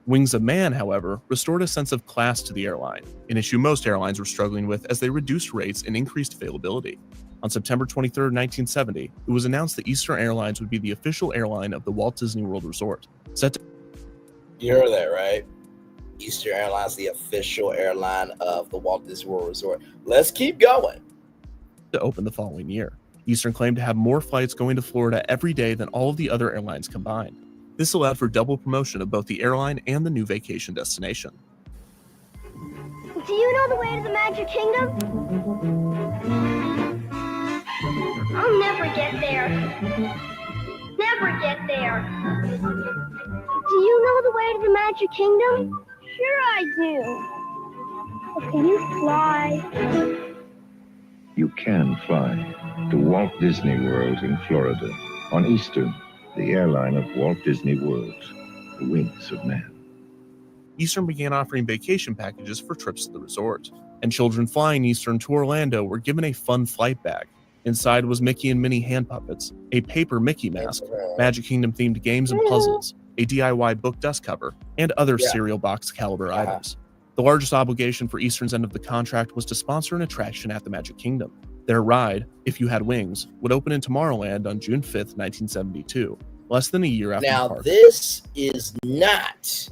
Wings of Man, however, restored a sense of class to the airline, an issue most airlines were struggling with as they reduced rates and increased availability. On September 23, 1970, it was announced that Eastern Airlines would be the official airline of the Walt Disney World Resort. You heard that, right? Eastern Airlines, the official airline of the Walt Disney World Resort. Let's keep going. To open the following year. Eastern claimed to have more flights going to Florida every day than all of the other airlines combined. This allowed for double promotion of both the airline and the new vacation destination. Do you know the way to the Magic Kingdom? I'll never get there. Never get there. Do you know the way to the Magic Kingdom? Sure I do. But can you fly? You can fly to Walt Disney World in Florida on Eastern, the airline of Walt Disney World, the Wings of Man. Eastern began offering vacation packages for trips to the resort, and children flying Eastern to Orlando were given a fun flight bag. Inside was Mickey and Minnie hand puppets, a paper Mickey mask, Magic Kingdom themed games and puzzles, a DIY book dust cover, and other cereal box caliber items. The largest obligation for Eastern's end of the contract was to sponsor an attraction at the Magic Kingdom. Their ride, If You Had Wings, would open in Tomorrowland on June 5th, 1972, less than a year after Now, departure. this is not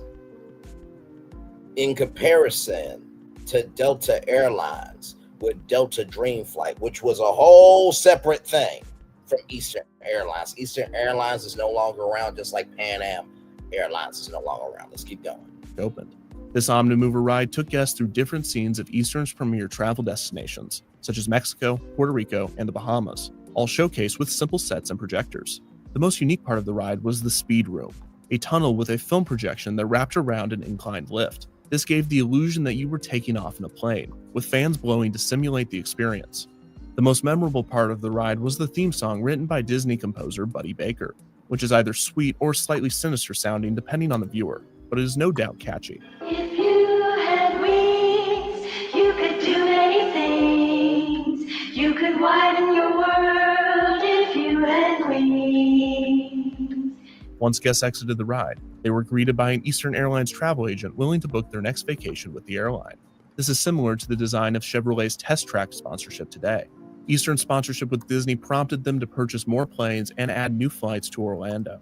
in comparison to Delta Airlines with Delta Dream Flight, which was a whole separate thing from Eastern Airlines. Eastern Airlines is no longer around, just like Pan Am Airlines is no longer around. Let's keep going. Opened. This Omnimover ride took guests through different scenes of Eastern's premier travel destinations, such as Mexico, Puerto Rico, and the Bahamas, all showcased with simple sets and projectors. The most unique part of the ride was the Speed Room, a tunnel with a film projection that wrapped around an inclined lift. This gave the illusion that you were taking off in a plane, with fans blowing to simulate the experience. The most memorable part of the ride was the theme song written by Disney composer Buddy Baker, which is either sweet or slightly sinister sounding depending on the viewer, but it is no doubt catchy. If you had wings, you could do many things. You could widen your world if you had wings. Once guests exited the ride, they were greeted by an Eastern Airlines travel agent willing to book their next vacation with the airline. This is similar to the design of Chevrolet's Test Track sponsorship today. Eastern's sponsorship with Disney prompted them to purchase more planes and add new flights to Orlando.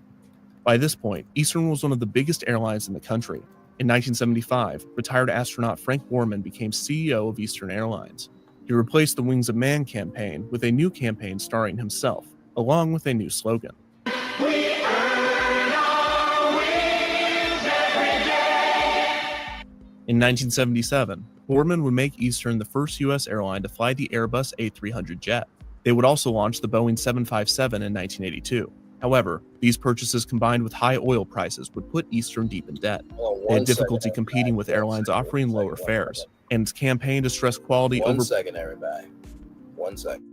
By this point, Eastern was one of the biggest airlines in the country. In 1975, retired astronaut Frank Borman became CEO of Eastern Airlines. He replaced the Wings of Man campaign with a new campaign starring himself, along with a new slogan. We earn our wings every day. In 1977, Borman would make Eastern the first U.S. airline to fly the Airbus A300 jet. They would also launch the Boeing 757 in 1982. However, these purchases combined with high oil prices would put Eastern deep in debt. They had difficulty competing with airlines offering lower fares, and its campaign to stress quality over... One second, everybody. 1 second.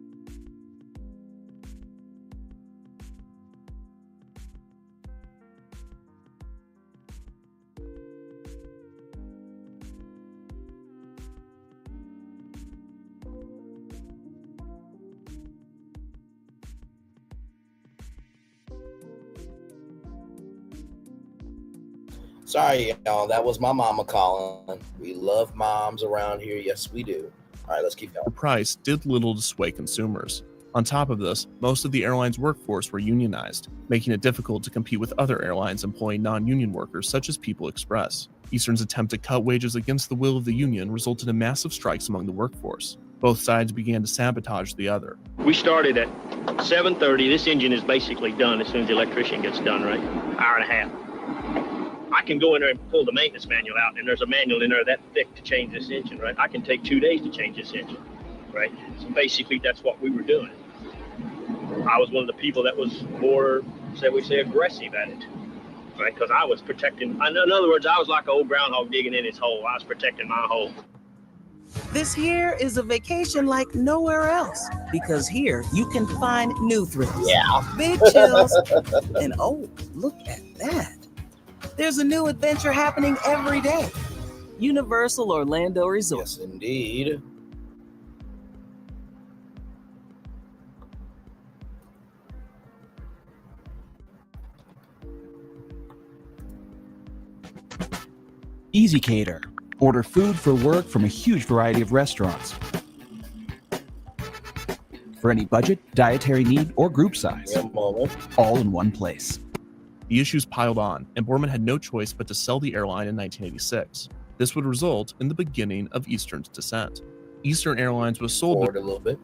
Sorry, y'all. That was my mama calling. We love moms around here. Yes, we do. All right, let's keep going. The price did little to sway consumers. On top of this, most of the airline's workforce were unionized, making it difficult to compete with other airlines employing non-union workers such as People Express. Eastern's attempt to cut wages against the will of the union resulted in massive strikes among the workforce. Both sides began to sabotage the other. We started at 7:30. This engine is basically done as soon as the electrician gets done, right? Hour and a half. I can go in there and pull the maintenance manual out, and there's a manual in there that thick to change this engine, right? I can take 2 days to change this engine, right? So basically, that's what we were doing. I was one of the people that was more, aggressive at it, right? Because I was protecting, in other words, I was like an old groundhog digging in his hole. I was protecting my hole. This here is a vacation like nowhere else, because here you can find new thrills, big chills, and oh, look at that. There's a new adventure happening every day. Universal Orlando Resort. Yes, indeed. Easy Cater. Order food for work from a huge variety of restaurants. For any budget, dietary need, or group size. All in one place. The issues piled on, and Borman had no choice but to sell the airline in 1986. This would result in the beginning of Eastern's descent. Eastern Airlines was sold a little bit.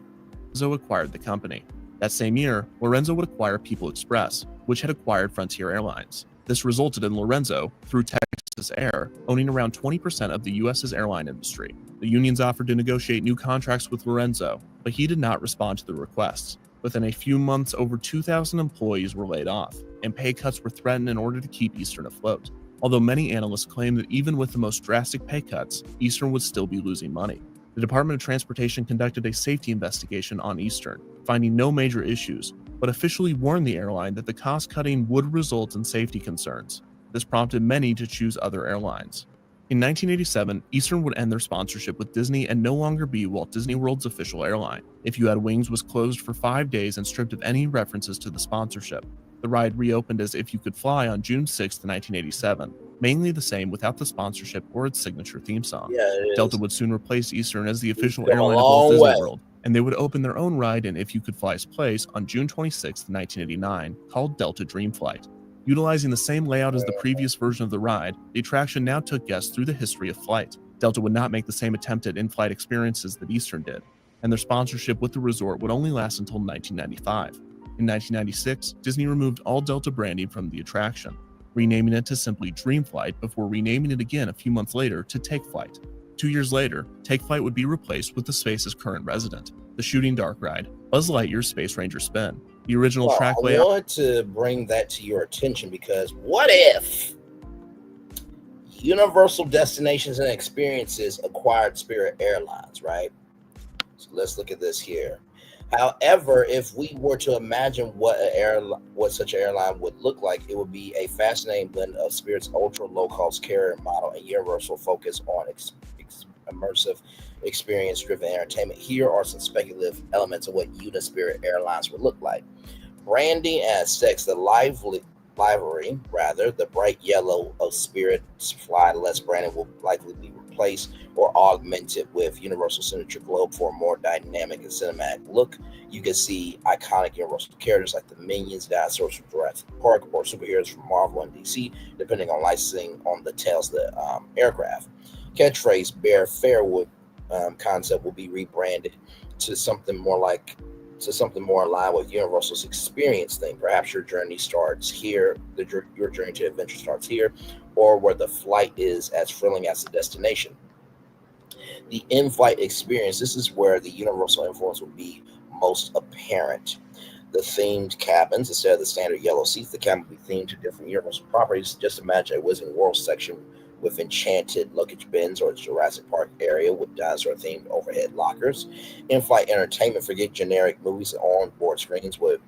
Lorenzo acquired the company. That same year, Lorenzo would acquire People Express, which had acquired Frontier Airlines. This resulted in Lorenzo, through Texas Air, owning around 20% of the U.S.'s airline industry. The unions offered to negotiate new contracts with Lorenzo, but he did not respond to the requests. Within a few months, over 2,000 employees were laid off, and pay cuts were threatened in order to keep Eastern afloat. Although many analysts claim that even with the most drastic pay cuts, Eastern would still be losing money. The Department of Transportation conducted a safety investigation on Eastern, finding no major issues, but officially warned the airline that the cost cutting would result in safety concerns. This prompted many to choose other airlines. In 1987, Eastern would end their sponsorship with Disney and no longer be Walt Disney World's official airline. If You Had Wings was closed for 5 days and stripped of any references to the sponsorship. The ride reopened as If You Could Fly on June 6, 1987, mainly the same without the sponsorship or its signature theme song. Delta would soon replace Eastern as the official airline of Walt Disney World, and they would open their own ride in If You Could Fly's place on June 26, 1989, called Delta Dream Flight. Utilizing the same layout as the previous version of the ride, the attraction now took guests through the history of flight. Delta would not make the same attempt at in-flight experiences that Eastern did, and their sponsorship with the resort would only last until 1995. In 1996, Disney removed all Delta branding from the attraction, renaming it to simply Dream Flight before renaming it again a few months later to Take Flight. 2 years later, Take Flight would be replaced with the space's current resident, the Shooting Dark ride, Buzz Lightyear's Space Ranger Spin. The original track layout. I wanted to bring that to your attention because what if Universal Destinations and Experiences acquired Spirit Airlines, right? So let's look at this here. However, if we were to imagine what such an airline would look like, it would be a fascinating blend of Spirit's ultra low-cost carrier model and Universal focus on immersive experience-driven entertainment. Here are some speculative elements of what Unispirit Airlines would look like. Branding and aesthetics, the livery, the bright yellow of Spirit's fly less branding will likely be replaced or augmented with Universal Signature Globe for a more dynamic and cinematic look. You can see iconic Universal characters like the Minions, dinosaurs from Jurassic Park, or superheroes from Marvel and DC, depending on licensing on the tails of the aircraft. Catchphrase Bear Fairwood concept will be rebranded to something more in line with Universal's experience thing. Perhaps your journey starts here, your journey to adventure starts here, or where the flight is as thrilling as the destination. the in-flight experience. This is where the universal influence will be most apparent. The themed cabins, instead of the standard yellow seats, the cabin will be themed to different universal properties. Just imagine a Wizarding World section with enchanted luggage bins, or a Jurassic Park area with dinosaur-themed overhead lockers. In-flight entertainment, forget generic movies. On-board screens would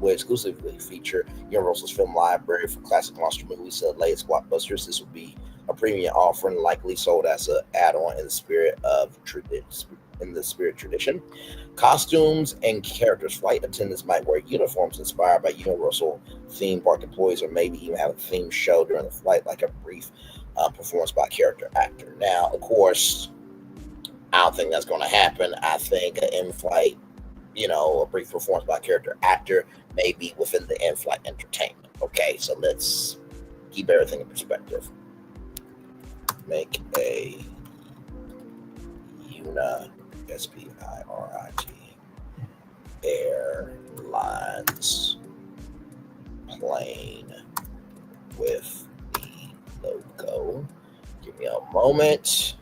exclusively feature Universal's film library for classic monster movies to the latest blockbusters. This would be a premium offering, likely sold as an add-on in the spirit tradition. Costumes and characters. Flight attendants might wear uniforms inspired by Universal theme park employees, or maybe even have a themed show during the flight, like a brief performance by a character actor. Now, of course, I don't think that's going to happen. I think an in-flight, a brief performance by a character actor may be within the in-flight entertainment. Okay, so let's keep everything in perspective. Make a SPIRIT Airlines plane with the logo. Give me a moment.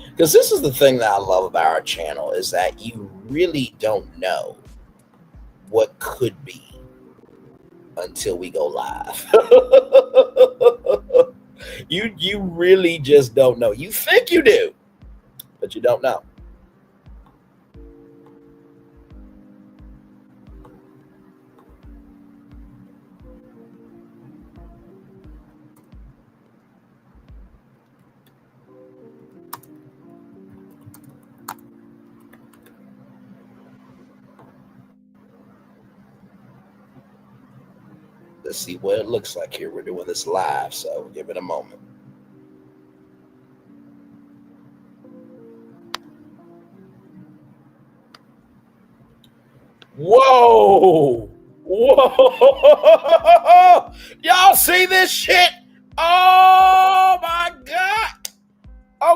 Because this is the thing that I love about our channel, is that you really don't know what could be until we go live. You really just don't know. You think you do, but you don't know. Let's see what it looks like here. We're doing this live, so give it a moment. Whoa! Whoa! Y'all see this shit? Oh my God!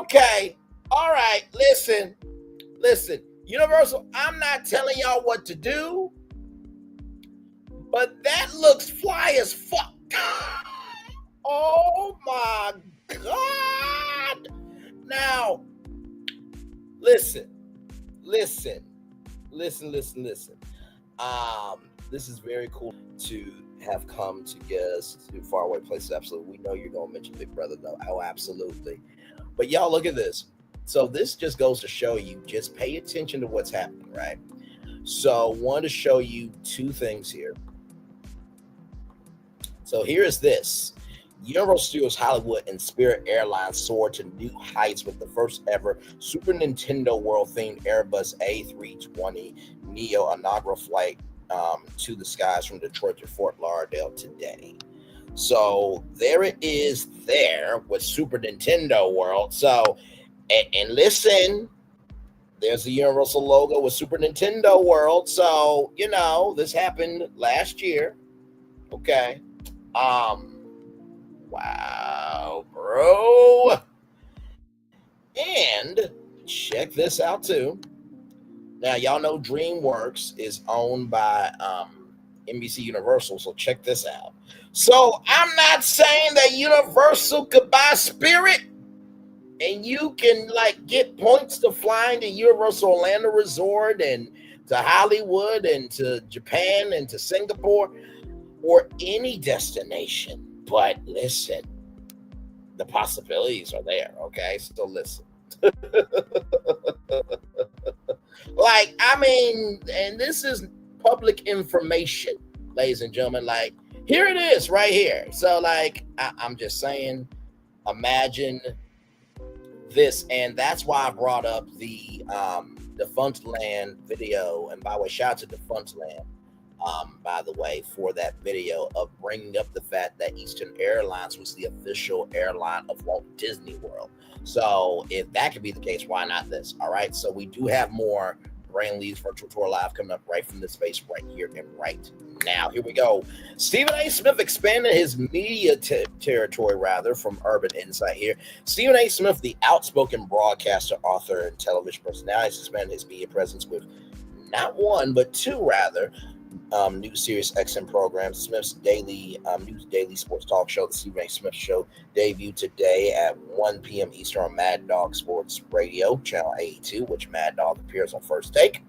Okay. All right. Listen. Universal, I'm not telling y'all what to do, but that looks fly as fuck. Oh my God. Now, listen. This is very cool to have come to get us to faraway places. Absolutely. We know you're going to mention Big Brother, though. Oh, absolutely. But y'all, look at this. So this just goes to show you, just pay attention to what's happening, right? So wanted to show you two things here. So here is this. Universal Studios Hollywood and Spirit Airlines soared to new heights with the first ever Super Nintendo World themed Airbus A320 Neo inaugural flight to the skies from Detroit to Fort Lauderdale today. So there it is there with Super Nintendo World. So, and listen, there's the Universal logo with Super Nintendo World. So, this happened last year. Okay. Wow, bro. And check this out too. Now, y'all know DreamWorks is owned by NBC Universal, so check this out. So I'm not saying that Universal could buy Spirit and you can get points to flying to Universal Orlando Resort and to Hollywood and to Japan and to Singapore or any destination. But listen, the possibilities are there, okay? So listen. And this is public information, ladies and gentlemen. Here it is right here. So, I'm just saying, imagine this. And that's why I brought up the Defunct Land video. And by the way, shout out to Defunct Land, by the way, for that video of bringing up the fact that Eastern Airlines was the official airline of Walt Disney World. So if that could be the case, why not this? All right. So we do have more Brain Leads Virtual Tour Live coming up right from this space right here and right now. Here we go. Stephen A. Smith expanded his media territory, from Urban Insight here. Stephen A. Smith, the outspoken broadcaster, author, and television personality, has expanded his media presence with not one, but two, new Sirius XM program, Smith's daily news daily sports talk show, the Stephen A. Smith Show, debuted today at 1 p.m. Eastern on Mad Dog Sports Radio, Channel 82, which Mad Dog appears on First Take.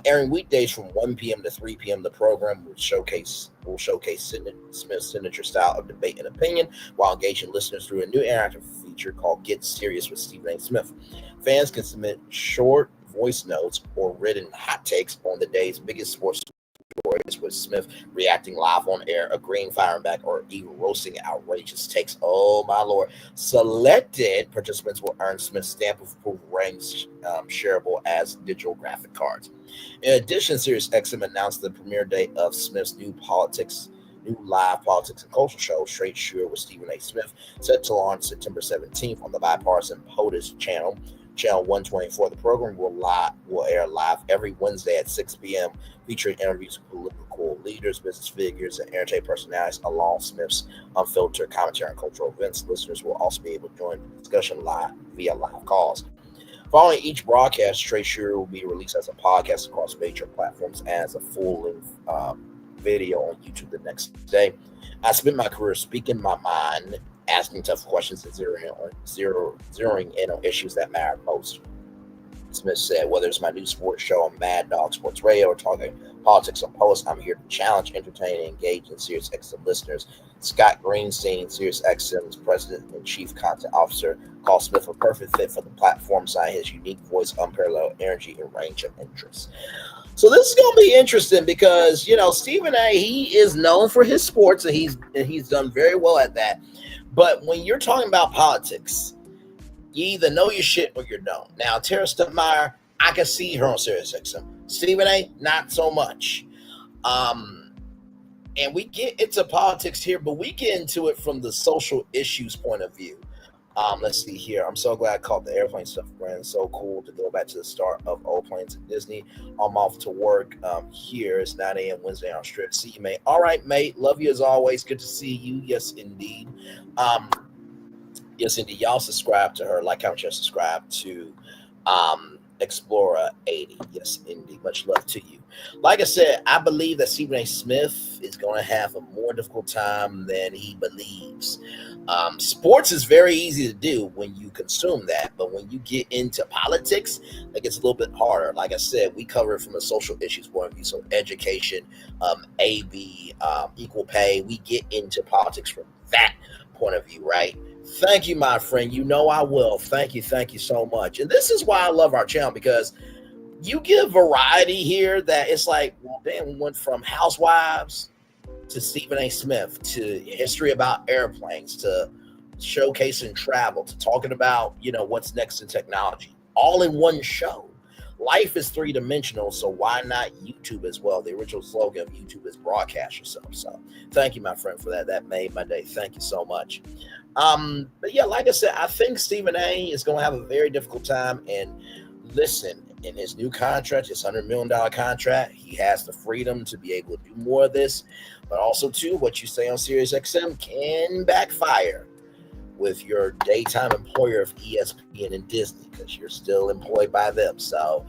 Airing weekdays from 1 p.m. to 3 p.m. The program will showcase Smith's signature style of debate and opinion while engaging listeners through a new interactive feature called Get Serious with Stephen A. Smith. Fans can submit short voice notes or written hot takes on the day's biggest sports stories, with Smith reacting live on air, agreeing, firing back, or even roasting outrageous takes. Oh my lord. Selected participants will earn Smith's stamp of approval ratings, shareable as digital graphic cards. In addition, SiriusXM announced the premiere date of Smith's new live politics and culture show, Straight Shooter with Stephen A. Smith, set to launch September 17th on the bipartisan POTUS channel. Channel 124. The program will air live every Wednesday at 6 p.m., featuring interviews with political leaders, business figures, and entertainment personalities, along Smith's unfiltered commentary on cultural events. Listeners will also be able to join the discussion live via live calls. Following each broadcast, Straight Shooter will be released as a podcast across major platforms as a full-length video on YouTube the next day. I spent my career speaking my mind, asking tough questions, and zeroing in on issues that matter most. Smith said, whether it's my new sports show on Mad Dog Sports Radio or talking politics on Post, I'm here to challenge, entertain, and engage in SiriusXM listeners. Scott Greenstein, SiriusXM's president and chief content officer, called Smith a perfect fit for the platform, citing his unique voice, unparalleled energy, and range of interests. So this is going to be interesting because, Stephen A., he is known for his sports, and he's done very well at that. But when you're talking about politics, you either know your shit or you don't. Now, Tara Stutmeyer, I can see her on SiriusXM. Stephen A., not so much. And we get into politics here, but we get into it from the social issues point of view. Let's see here. I'm so glad I caught the airplane stuff, Brandon. So cool to go back to the start of Old Planes at Disney. I'm off to work here. It's 9 a.m. Wednesday on Strip. See you, mate. All right, mate. Love you as always. Good to see you. Yes, indeed. Yes, indeed. Y'all subscribe to her. Like, comment, share, subscribe to Explorer 80. Yes, indeed. Much love to you. Like I said, I believe that Stephen A. Smith is going to have a more difficult time than he believes. Sports is very easy to do when you consume that, but when you get into politics, it gets a little bit harder. Like I said, we cover it from a social issues point of view, so education, AB, equal pay. We get into politics from that point of view, right? Thank you, my friend. You know I will. Thank you so much. And this is why I love our channel, because you give variety here that it's like, well, damn, we went from housewives to Stephen A. Smith, to history about airplanes, to showcasing travel, to talking about, what's next in technology, all in one show. Life is three-dimensional, so why not YouTube as well? The original slogan of YouTube is broadcast yourself. So thank you, my friend, for that. That made my day. Thank you so much. But yeah, like I said, I think Stephen A. is going to have a very difficult time. And listen, in his new contract, his $100 million contract, he has the freedom to be able to do more of this. But also, too, what you say on SiriusXM can backfire with your daytime employer of ESPN and Disney, because you're still employed by them. So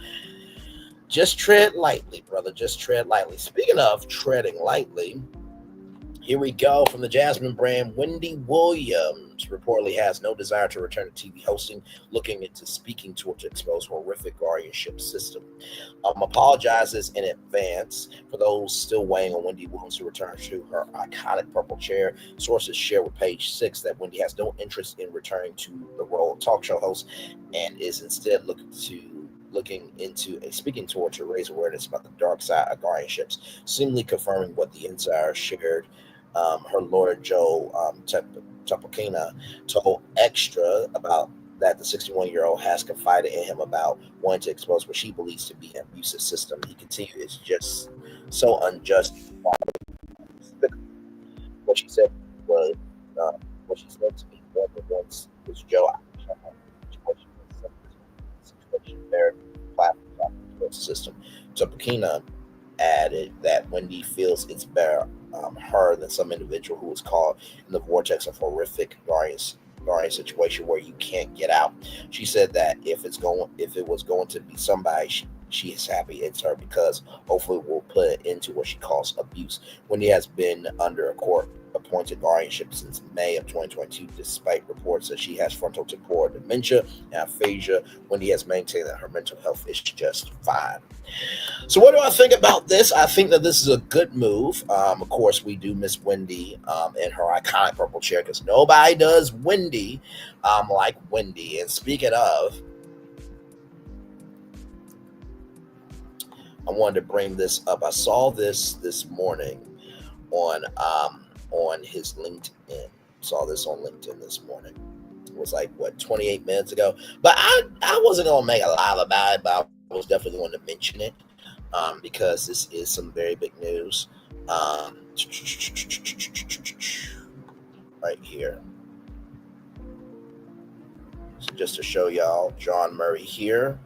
just tread lightly, brother. Just tread lightly. Speaking of treading lightly, here we go. From the Jasmine brand, Wendy Williams reportedly has no desire to return to TV hosting, looking into speaking tour to expose horrific guardianship system. Apologizes in advance for those still weighing on Wendy Williams to return to her iconic purple chair. Sources share with Page 6 that Wendy has no interest in returning to the role of talk show host and is instead looking into a speaking tour to raise awareness about the dark side of guardianships, seemingly confirming what the insider shared. Her lawyer, Joe Topolkina, told Extra about that the 61-year-old has confided in him about wanting to expose what she believes to be an abusive system. He continued, it's just so unjust. What she said was, what she said to me more than once was, Joe, situation there, platform system. Topolkina added that Wendy feels it's better her than some individual who was caught in the vortex of horrific guardian situation where you can't get out. She said that if it was going to be somebody, she is happy it's her because hopefully we'll put it into what she calls abuse. Wendy has been under a court-appointed guardianship since May of 2022, despite reports that she has frontotemporal dementia and aphasia. Wendy has maintained that her mental health is just fine. So what do I think about this? I think that this is a good move. Of course, we do miss Wendy in her iconic purple chair because nobody does Wendy like Wendy. And speaking of, I wanted to bring this up. I saw this morning on his LinkedIn. Saw this on LinkedIn this morning. It was like 28 minutes ago. But I wasn't gonna make a live about it, but I was definitely going to mention it because this is some very big news. Right here. So just to show y'all, John Murray here.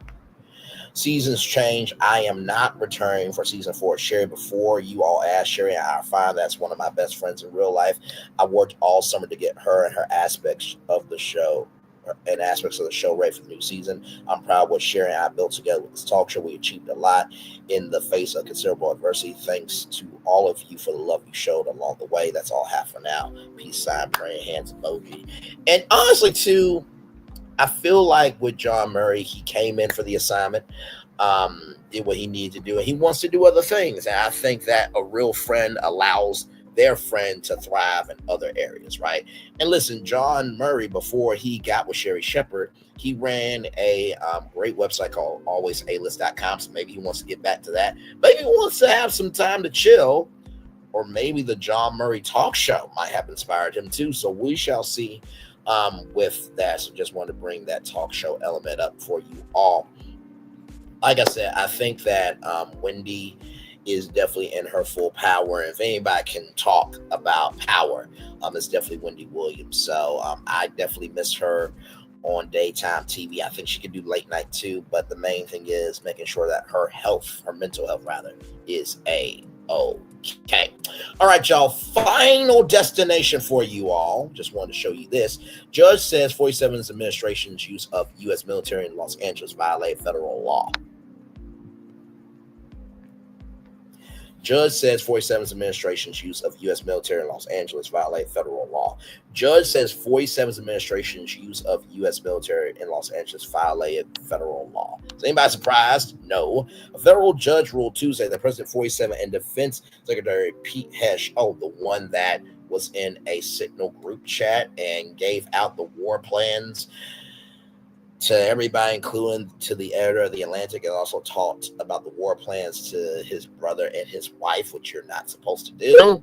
Seasons change. I am not returning for season 4. Sherry, before you all asked, Sherry and I are fine. That's one of my best friends in real life. I worked all summer to get her and her aspects of the show ready for the new season. I'm proud of what Sherry and I built together with this talk show. We achieved a lot in the face of considerable adversity. Thanks to all of you for the love you showed along the way. That's all I have for now. Peace sign, praying hands emoji. And honestly, too, I feel like with John Murray, he came in for the assignment, did what he needed to do, and he wants to do other things. And I think that a real friend allows their friend to thrive in other areas, right? And listen, John Murray, before he got with Sherry Shepherd, he ran a great website called alwaysalist.com. So maybe he wants to get back to that. Maybe he wants to have some time to chill, or maybe the John Murray talk show might have inspired him too. So we shall see with that. So just wanted to bring that talk show element up for you all. Like I said, I think that Wendy is definitely in her full power. And if anybody can talk about power, it's definitely Wendy Williams. So I definitely miss her on daytime TV. I think she could do late night too. But the main thing is making sure that her mental health rather, is A-OK. All right, y'all. Final destination for you all. Just wanted to show you this. Judge says 47's administration's use of U.S. military in Los Angeles violated federal law. Judge says 47's administration's use of U.S. military in Los Angeles violated federal law. Judge says 47's administration's use of U.S. military in Los Angeles violated federal law. Is anybody surprised? No. A federal judge ruled Tuesday that President 47 and Defense Secretary Pete Hesh, the one that was in a Signal group chat and gave out the war plans to everybody, including to the editor of The Atlantic, and also talked about the war plans to his brother and his wife, which you're not supposed to do.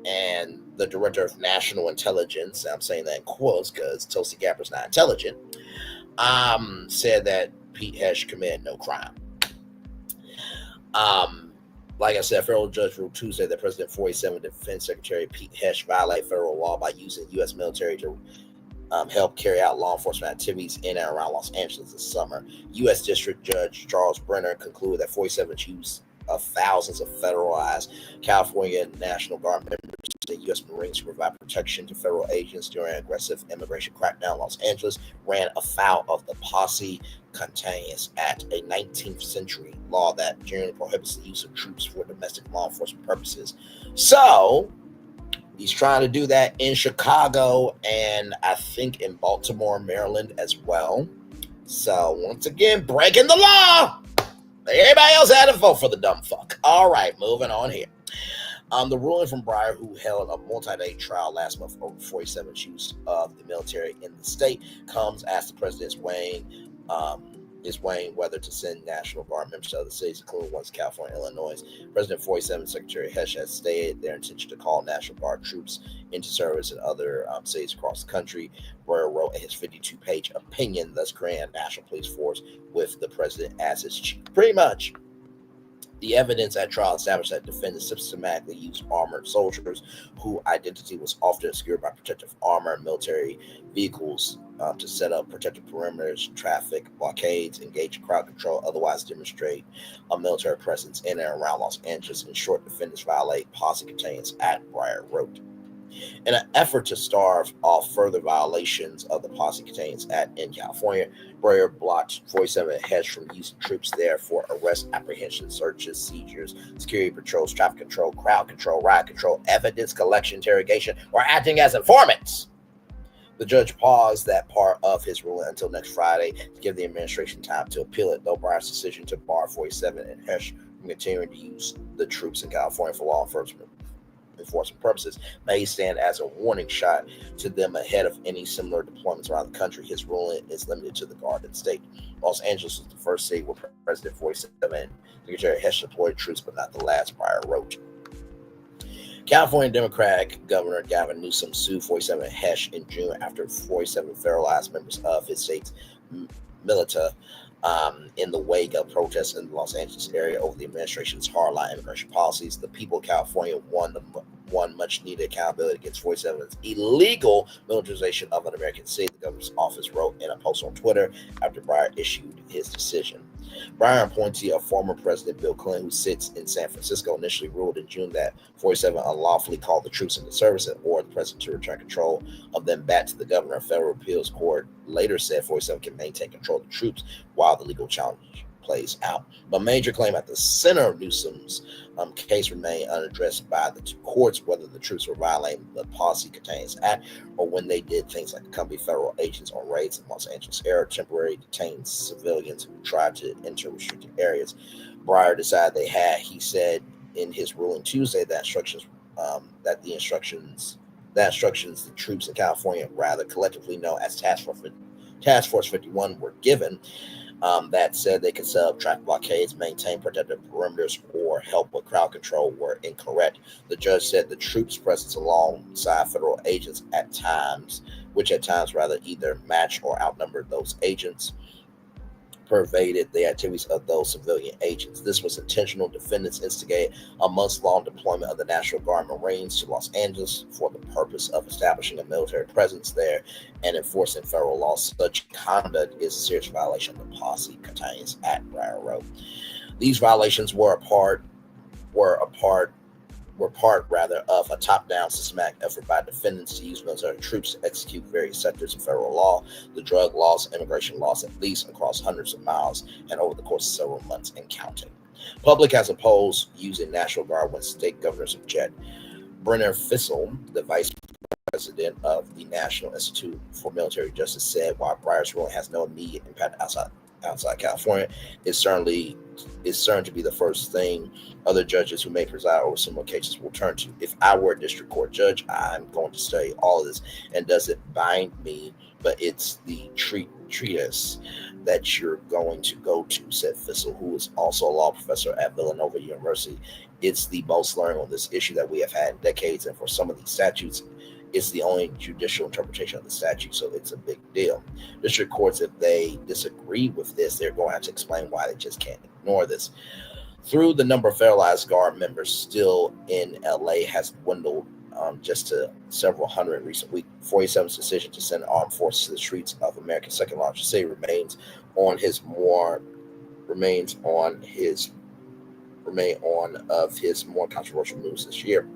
And the director of national intelligence, I'm saying that in quotes because Tulsi Gabbard's not intelligent, said that Pete Hesh committed no crime. Like I said, a federal judge ruled Tuesday that President 47 Defense Secretary Pete Hesh violated federal law by using U.S. military to help carry out law enforcement activities in and around Los Angeles this summer. U.S. District Judge Charles Brenner concluded that 47's use of thousands of federalized California National Guard members and U.S. Marines to provide protection to federal agents during an aggressive immigration crackdown in Los Angeles ran afoul of the Posse Contagious Act, a 19th century law that generally prohibits the use of troops for domestic law enforcement purposes. So he's trying to do that in Chicago and I think in Baltimore, Maryland as well. So once again, breaking the law. Everybody else had to vote for the dumb fuck. All right, moving on here. The ruling from Breyer, who held a multi-day trial last month over 47's use of the military in the state, comes as the president is weighing whether to send National Guard members to other cities, including ones in California and Illinois. President 47 Secretary Hesh has stated their intention to call National Guard troops into service in other cities across the country. Breyer wrote in his 52-page opinion, thus creating a national police force with the president as its chief. Pretty much, the evidence at trial established that defendants systematically used armored soldiers whose identity was often obscured by protective armor and military vehicles to set up protective perimeters, traffic blockades, engage in crowd control, otherwise demonstrate a military presence in and around Los Angeles. In short, defendants violate Posse Contagious Act, Breyer wrote. In an effort to starve off further violations of the Posse Contains Act in California, Breyer blocked 47 Hesh from using troops there for arrest, apprehension, searches, seizures, security patrols, traffic control, crowd control, riot control, evidence collection, interrogation, or acting as informants. The judge paused that part of his ruling until next Friday to give the administration time to appeal it, though Breyer's decision to bar 47 and Hesh from continuing to use the troops in California for law enforcement purposes may stand as a warning shot to them ahead of any similar deployments around the country. His ruling is limited to the Garden State. Los Angeles was the first city where President 47 and Secretary Hesh deployed troops, but not the last, Breyer wrote. California Democratic Governor Gavin Newsom sued 47 Hesh in June after 47 federalized members of his state's militia in the wake of protests in the Los Angeles area over the administration's hardline immigration policies. The people of California won much needed accountability against 47's illegal militarization of an American city, the governor's office wrote in a post on Twitter after Breyer issued his decision. Breyer appointee of former President Bill Clinton, who sits in San Francisco, initially ruled in June that 47 unlawfully called the troops into service and ordered the president to return control of them back to the governor. A federal appeals court later said 47 can maintain control of the troops while the legal challenge plays out. But major claim at the center of Newsom's case remained unaddressed by the two courts, whether the troops were violating the Posse Contains Act or when they did things like accompany federal agents on raids in Los Angeles area, temporarily detain civilians who tried to enter restricted areas. Breyer decided they had. He said in his ruling Tuesday that the instructions the troops in California, rather collectively known as Task Force 51, were given. That said, they could set up traffic blockades, maintain protective perimeters, or help with crowd control were incorrect. The judge said the troops' presence alongside federal agents at times rather either match or outnumbered those agents, pervaded the activities of those civilian agents. This was intentional. Defendants instigated a months-long deployment of the National Guard Marines to Los Angeles for the purpose of establishing a military presence there and enforcing federal laws. Such conduct is a serious violation of the Posse Contains Act, Breyer wrote. These violations were part of a top-down systematic effort by defendants to use military troops to execute various sectors of federal law, the drug laws, immigration laws, at least across hundreds of miles and over the course of several months and counting. Public has opposed using National Guard when state governors object. Brenner Fissel, the vice president of the National Institute for Military Justice, said while Breyer's ruling has no immediate impact outside California, it's certain to be the first thing other judges who may preside over similar cases will turn to. If I were a district court judge, I'm going to study all of this. And does it bind me? But it's the treatise that you're going to go to, said Fissel, who is also a law professor at Villanova University. It's the most learning on this issue that we have had in decades, and for some of these statutes, it's the only judicial interpretation of the statute, so it's a big deal. District courts, if they disagree with this, they're going to have to explain why they just can't ignore this. Through the number of federalized Guard members still in LA has dwindled just to several hundred in recent weeks. 47's decision to send armed forces to the streets of America's second largest city remains on of his more controversial moves this year.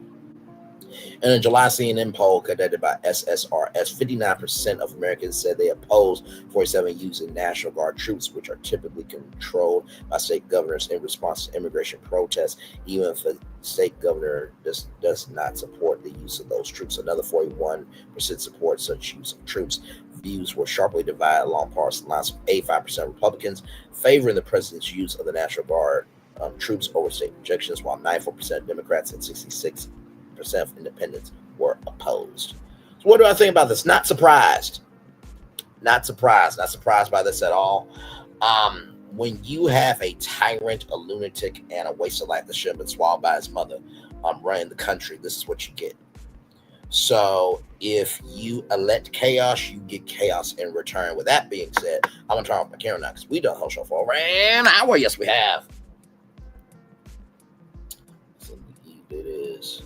In a July CNN poll conducted by SSRS, 59% of Americans said they oppose 47 using National Guard troops, which are typically controlled by state governors in response to immigration protests, even if a state governor does not support the use of those troops. Another 41% support such use of troops. Views were sharply divided along partisan lines, with 85% Republicans favoring the president's use of the National Guard troops over state objections, while 94% Democrats and 66% of independents were opposed. So what do I think about this? Not surprised by this at all. When you have a tyrant, a lunatic, and a waste of life that should have been swallowed by his mother running the country, this is what you get. So if you elect chaos, you get chaos in return. With that being said, I'm going to turn off my camera now because we done whole show for over an hour. Yes, we have. So it is.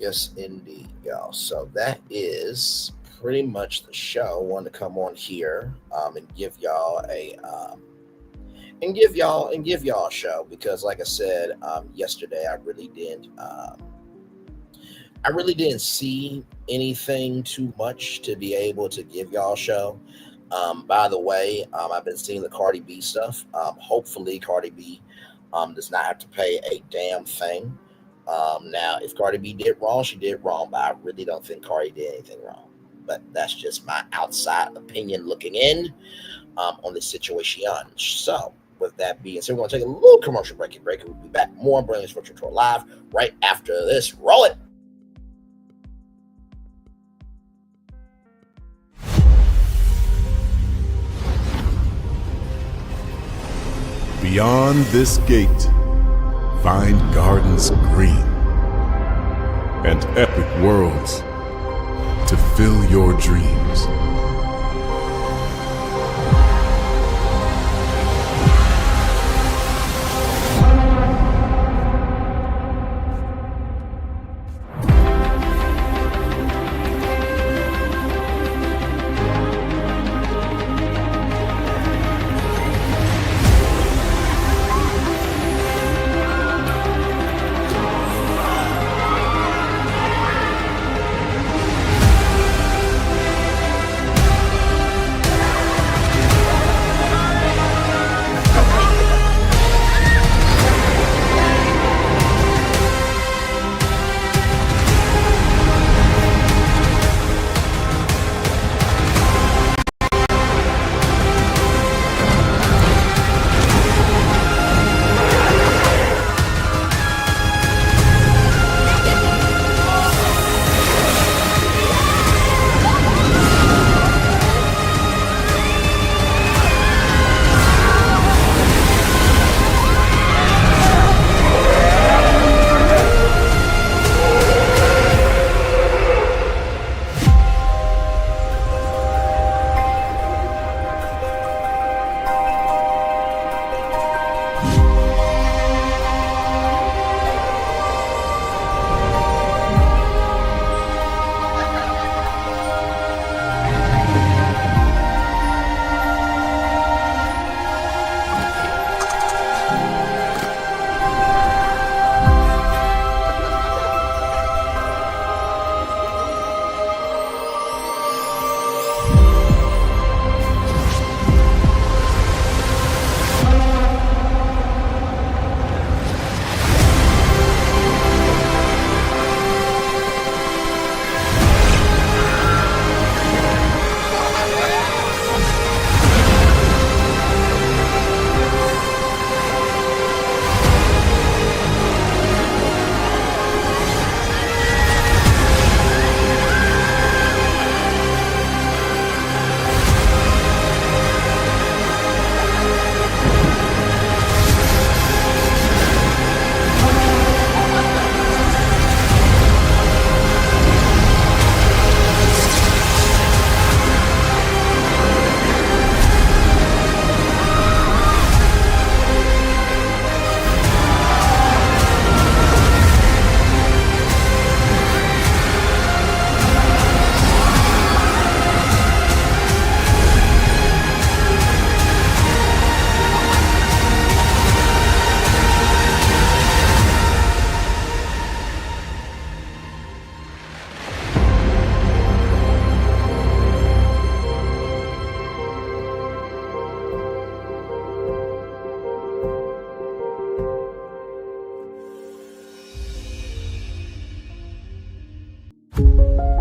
Yes, indeed, y'all. So that is pretty much the show. I wanted to come on here and give y'all a show because, like I said yesterday, I really didn't see anything too much to be able to give y'all a show. By the way, I've been seeing the Cardi B stuff. Hopefully, Cardi B does not have to pay a damn thing. Now, if Cardi B did wrong, she did wrong, but I really don't think Cardi did anything wrong. But that's just my outside opinion looking in on this situation. So, with that being said, we're going to take a little commercial break. We'll be back more Brilliance Virtual Tour Live right after this. Roll it. Beyond this gate, find gardens green and epic worlds to fill your dreams.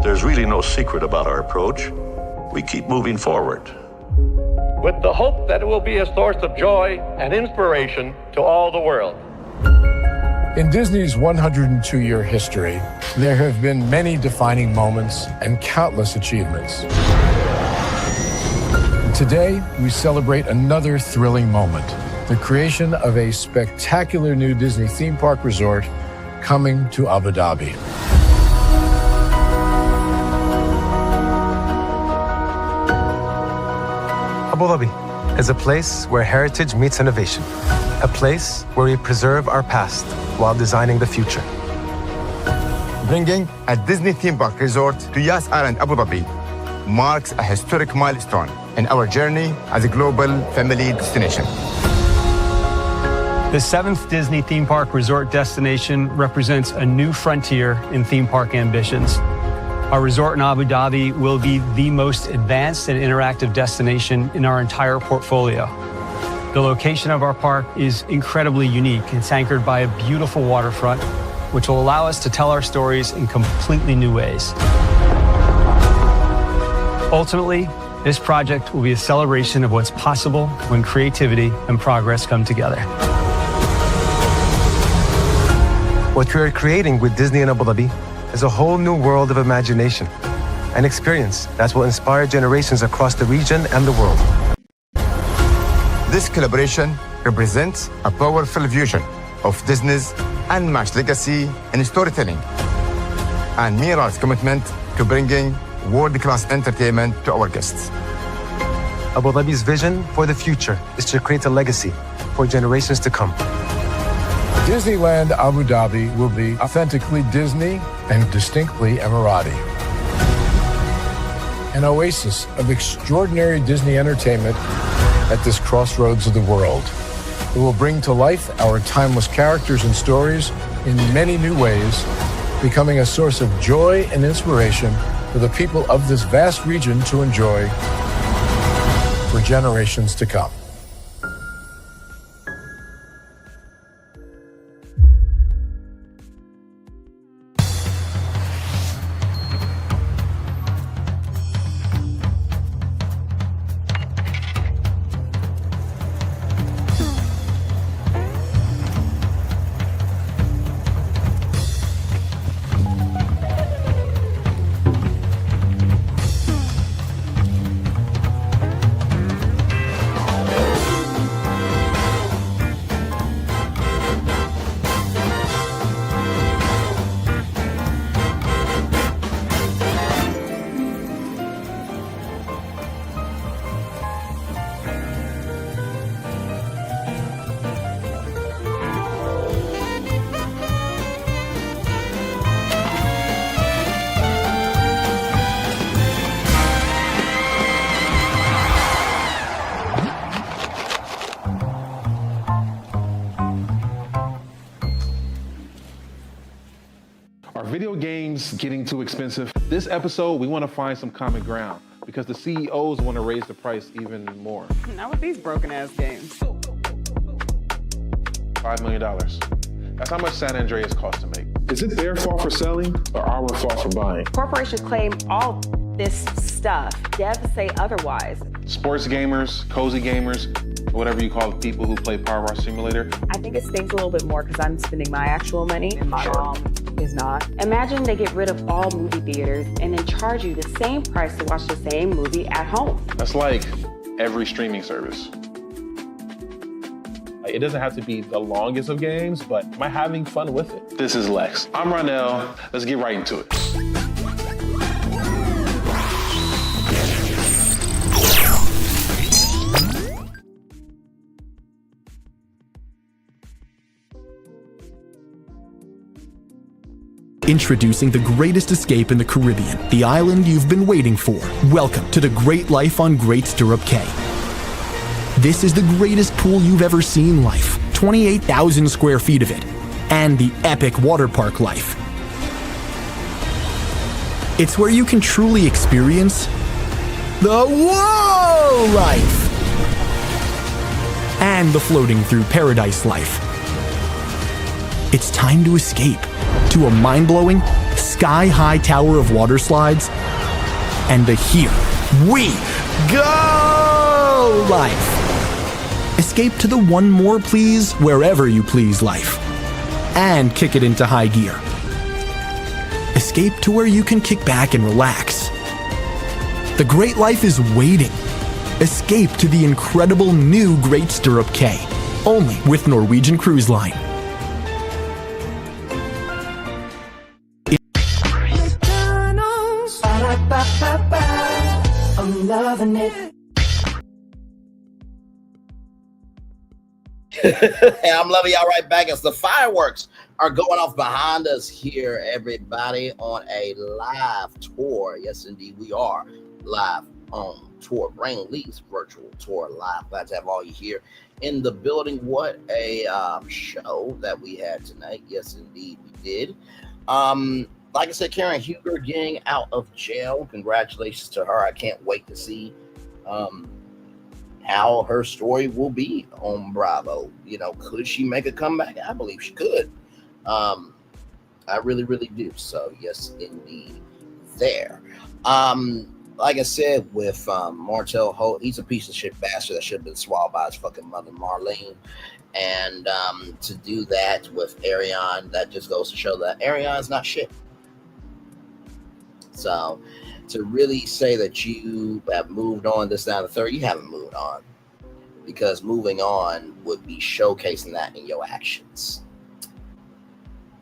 There's really no secret about our approach. We keep moving forward. With the hope that it will be a source of joy and inspiration to all the world. In Disney's 102-year history, there have been many defining moments and countless achievements. Today, we celebrate another thrilling moment, the creation of a spectacular new Disney theme park resort coming to Abu Dhabi. Abu Dhabi is a place where heritage meets innovation, a place where we preserve our past while designing the future. Bringing a Disney theme park resort to Yas Island, Abu Dhabi marks a historic milestone in our journey as a global family destination. The 7th Disney theme park resort destination represents a new frontier in theme park ambitions. Our resort in Abu Dhabi will be the most advanced and interactive destination in our entire portfolio. The location of our park is incredibly unique. It's anchored by a beautiful waterfront, which will allow us to tell our stories in completely new ways. Ultimately, this project will be a celebration of what's possible when creativity and progress come together. What we are creating with Disney in Abu Dhabi is a whole new world of imagination, an experience that will inspire generations across the region and the world. This collaboration represents a powerful fusion of Disney's unmatched legacy in storytelling and Mirar's commitment to bringing world-class entertainment to our guests. Abu Dhabi's vision for the future is to create a legacy for generations to come. Disneyland Abu Dhabi will be authentically Disney and distinctly Emirati. An oasis of extraordinary Disney entertainment at this crossroads of the world. It will bring to life our timeless characters and stories in many new ways, becoming a source of joy and inspiration for the people of this vast region to enjoy for generations to come. Are video games getting too expensive? This episode, we want to find some common ground because the CEOs want to raise the price even more. Not with these broken ass games. $5 million. That's how much San Andreas costs to make. Is it their fault for selling or our fault for buying? Corporations claim all this stuff. Devs say otherwise. Sports gamers, cozy gamers, whatever you call the people who play Power Wash Simulator. I think it stings a little bit more because I'm spending my actual money and my mom is not. Imagine they get rid of all movie theaters and then charge you the same price to watch the same movie at home. That's like every streaming service. It doesn't have to be the longest of games, but am I having fun with it? This is Lex. I'm Ronell. Let's get right into it. Introducing the greatest escape in the Caribbean, the island you've been waiting for. Welcome to the Great Life on Great Stirrup Cay. This is the greatest pool you've ever seen life, 28,000 square feet of it, and the epic water park life. It's where you can truly experience the whoa life and the floating through paradise life. It's time to escape to a mind-blowing, sky-high tower of water slides and the Here We Go life. Escape to the one more please wherever you please life and kick it into high gear. Escape to where you can kick back and relax. The great life is waiting. Escape to the incredible new Great Stirrup Cay, only with Norwegian Cruise Line. I'm loving it. Hey, I'm loving y'all right back. It's the fireworks are going off behind us here, everybody, on a live tour. Yes, indeed, we are live on tour. Brainley's virtual tour live. Glad to have all you here in the building. What a show that we had tonight. Yes, indeed, we did. Like I said, Karen Huger getting out of jail. Congratulations to her. I can't wait to see how her story will be on Bravo. You know, could she make a comeback? I believe she could. I really, really do. So yes, indeed, there. Like I said, with Martell Holt, he's a piece of shit bastard that should have been swallowed by his fucking mother, Marlene. And to do that with Ariane, that just goes to show that Ariane's not shit. So to really say that you have moved on this, down the third, you haven't moved on, because moving on would be showcasing that in your actions,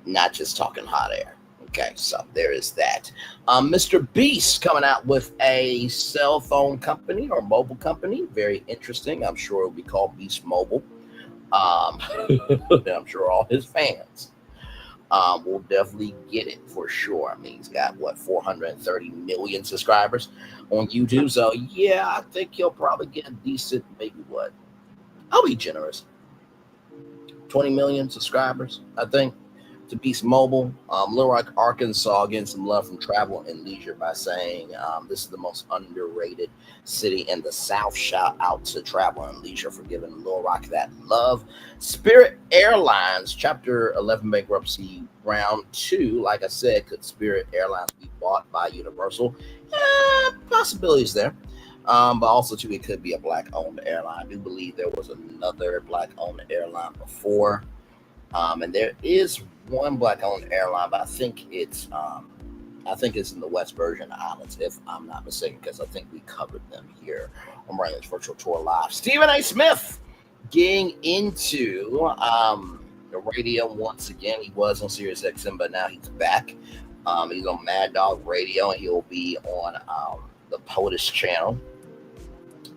not just talking hot air. Okay, so there is that. Mr. Beast coming out with a cell phone company or mobile company. Very interesting. I'm sure it'll be called Beast Mobile. I'm sure all his fans will definitely get it for sure. I mean, he's got, 430 million subscribers on YouTube. So, yeah, I think he'll probably get a decent, maybe I'll be generous. 20 million subscribers, I think, to Beast Mobile. Little Rock, Arkansas, getting some love from Travel and Leisure by saying this is the most underrated city in the South. Shout out to Travel and Leisure for giving Little Rock that love. Spirit Airlines, Chapter 11 bankruptcy round 2. Like I said, could Spirit Airlines be bought by Universal? Possibilities there. But also, too, it could be a Black-owned airline. I do believe there was another Black-owned airline before. And there is one Black-owned airline, but I think it's in the West Virgin Islands, if I'm not mistaken, because I think we covered them here on Brainley's Virtual Tour Live. Stephen A. Smith getting into the radio once again. He was on Sirius XM, but now he's back. He's on Mad Dog Radio, and he'll be on the POTUS channel.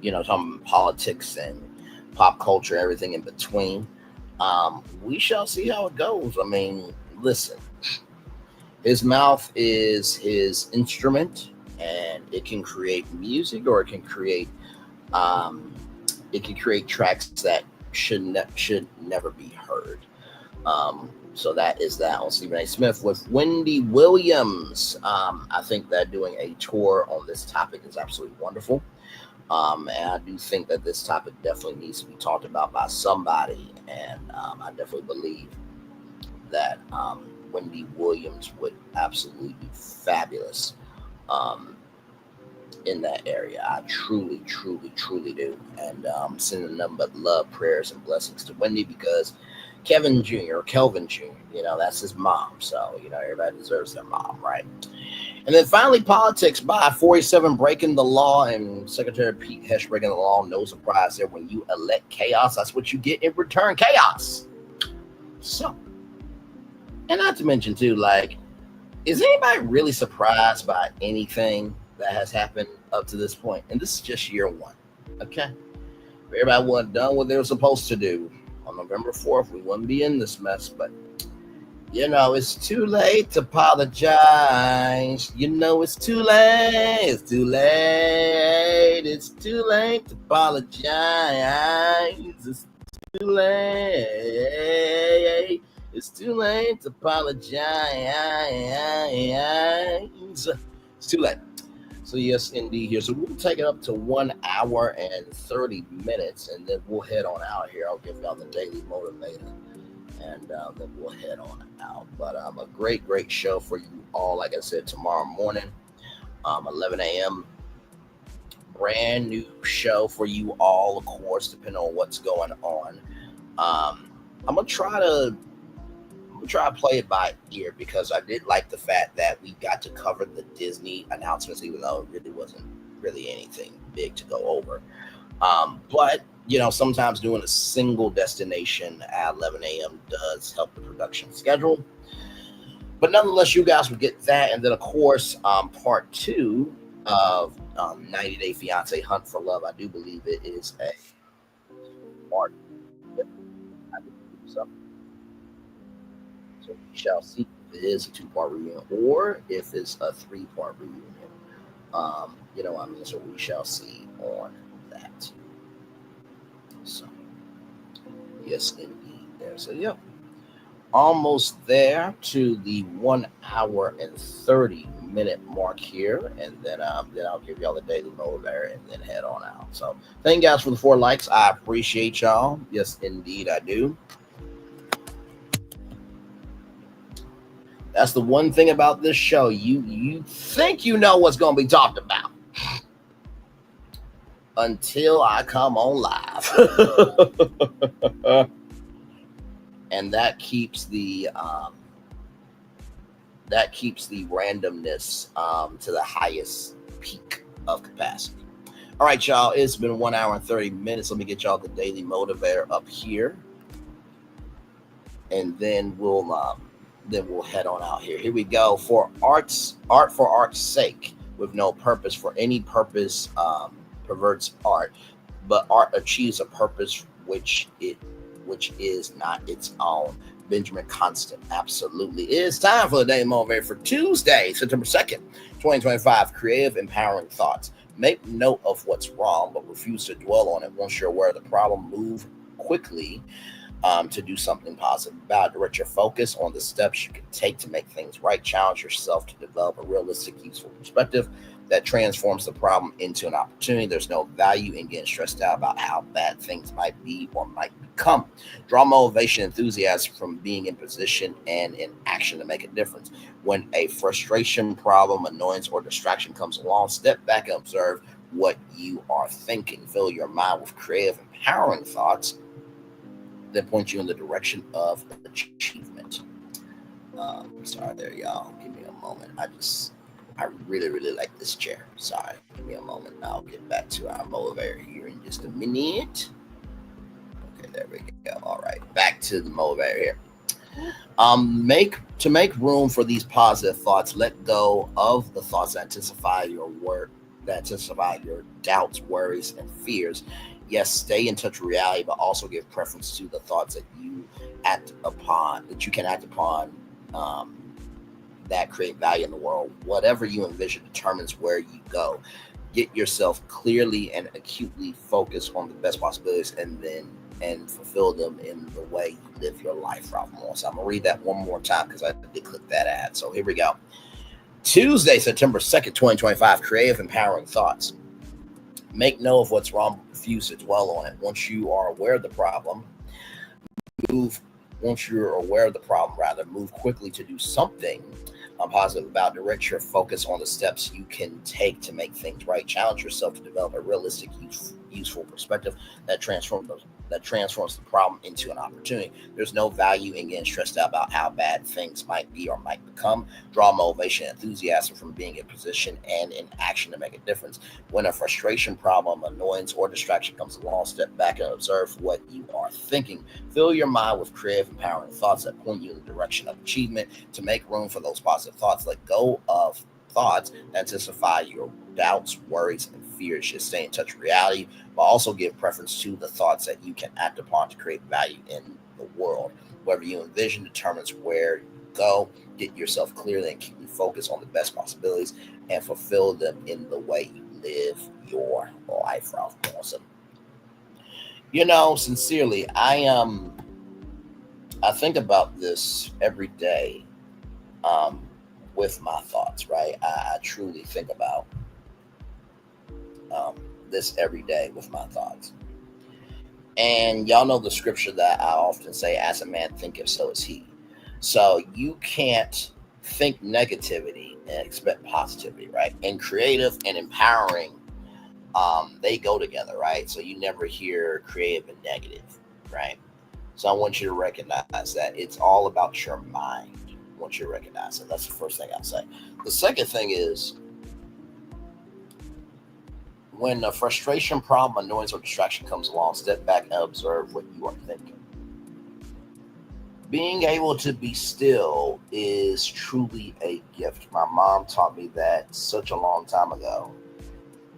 You know, talking politics and pop culture, everything in between. We shall see how it goes. I mean, listen, his mouth is his instrument, and it can create music, or it can create tracks that should never be heard. So that is that on Stephen A. Smith. With Wendy Williams, I think that doing a tour on this topic is absolutely wonderful. And I do think that this topic definitely needs to be talked about by somebody. And I definitely believe that Wendy Williams would absolutely be fabulous in that area. I truly, truly, truly do. And sending nothing but love, prayers, and blessings to Wendy, because Kelvin Jr., you know, that's his mom. So, you know, everybody deserves their mom, right? And then finally, politics by 47 breaking the law, and Secretary Pete Hesh breaking the law. No surprise there. When you elect chaos, that's what you get in return, chaos. So, and not to mention too, like, is anybody really surprised by anything that has happened up to this point? And this is just year one, okay? If everybody wasn't done what they were supposed to do on November 4th, we wouldn't be in this mess, but you know, it's too late to apologize. You know, it's too late. It's too late. It's too late to apologize. It's too late. It's too late to apologize. It's too late. So yes, indeed here. So we'll take it up to 1 hour and 30 minutes, and then we'll head on out here. I'll give y'all the daily motivator, and then we'll head on out. But a great, great show for you all. Like I said, tomorrow morning, 11 a.m. Brand new show for you all, of course, depending on what's going on. I'm gonna try to play it by ear, because I did like the fact that we got to cover the Disney announcements, even though it really wasn't really anything big to go over. But you know, sometimes doing a single destination at 11 a.m. does help the production schedule. But nonetheless, you guys will get that. And then, of course, part 2 of 90 Day Fiancé Hunt for Love. I do believe it is a part. So So we shall see if it is a 2-part reunion or if it's a 3-part reunion. You know what I mean? So we shall see on that. So, yes, indeed. There. So, yeah. Almost there to the 1 hour and 30-minute mark here, and then I'll give y'all the daily mode there and then head on out. So thank you guys for the 4 likes. I appreciate y'all. Yes, indeed, I do. That's the one thing about this show. You think you know what's going to be talked about until I come on live. And that keeps the randomness to the highest peak of capacity. All right, y'all. It's been 1 hour and 30 minutes. Let me get y'all the daily motivator up here, and then we'll head on out here. Here we go. For art for art's sake, with no purpose for any purpose, perverts art, but art achieves a purpose which is not its own. Benjamin Constant. Absolutely. It is time for the daily motivator for Tuesday, September 2nd, 2025. Creative, empowering thoughts. Make note of what's wrong, but refuse to dwell on it. Once you're aware of the problem, move quickly to do something positive about it. Direct your focus on the steps you can take to make things right. Challenge yourself to develop a realistic, useful perspective that transforms the problem into an opportunity. There's no value in getting stressed out about how bad things might be or might become. Draw motivation and enthusiasm from being in position and in action to make a difference. When a frustration, problem, annoyance, or distraction comes along, step back and observe what you are thinking. Fill your mind with creative, empowering thoughts that point you in the direction of achievement. Sorry there, y'all. Give me a moment. I really, really like this chair. Sorry. Give me a moment. I'll get back to our motivator here in just a minute. Okay, there we go. All right. Back to the motivator here. Make room for these positive thoughts. Let go of the thoughts that intensify your doubts, worries, and fears. Yes, stay in touch with reality, but also give preference to the thoughts that you can act upon that create value in the world. Whatever you envision determines where you go. Get yourself clearly and acutely focused on the best possibilities and fulfill them in the way you live your life, Ralph Moore. So I'm going to read that one more time because I did click that ad. So here we go. Tuesday, September 2nd, 2025, creative, empowering thoughts. Make note of what's wrong, refuse to dwell on it. Once you're aware of the problem, move quickly to do something positive about. Direct your focus on the steps you can take to make things right. Challenge yourself to develop a realistic, useful perspective that transforms the problem into an opportunity. There's no value in getting stressed out about how bad things might be or might become. Draw motivation and enthusiasm from being in position and in action to make a difference. When a frustration, problem, annoyance, or distraction comes along, step back and observe what you are thinking. Fill your mind with creative, empowering thoughts that point you in the direction of achievement. To make room for those positive thoughts, let go of thoughts that intensify your doubts, worries, and fears. Just stay in touch with reality, but also give preference to the thoughts that you can act upon to create value in the world. Whatever you envision determines where you go. Get yourself clearly and keep focused on the best possibilities and fulfill them in the way you live your life, Ralph Wilson. You know, sincerely, I think about this every day with my thoughts, right? I truly think about this every day with my thoughts. And y'all know the scripture that I often say, as a man thinketh, so is he. So you can't think negativity and expect positivity, right? And creative and empowering, they go together, right? So you never hear creative and negative, right? So I want you to recognize that it's all about your mind. I want you to recognize it. That's the first thing I'll say. The second thing is, when a frustration, problem, annoyance, or distraction comes along, step back and observe what you are thinking. Being able to be still is truly a gift. My mom taught me that such a long time ago,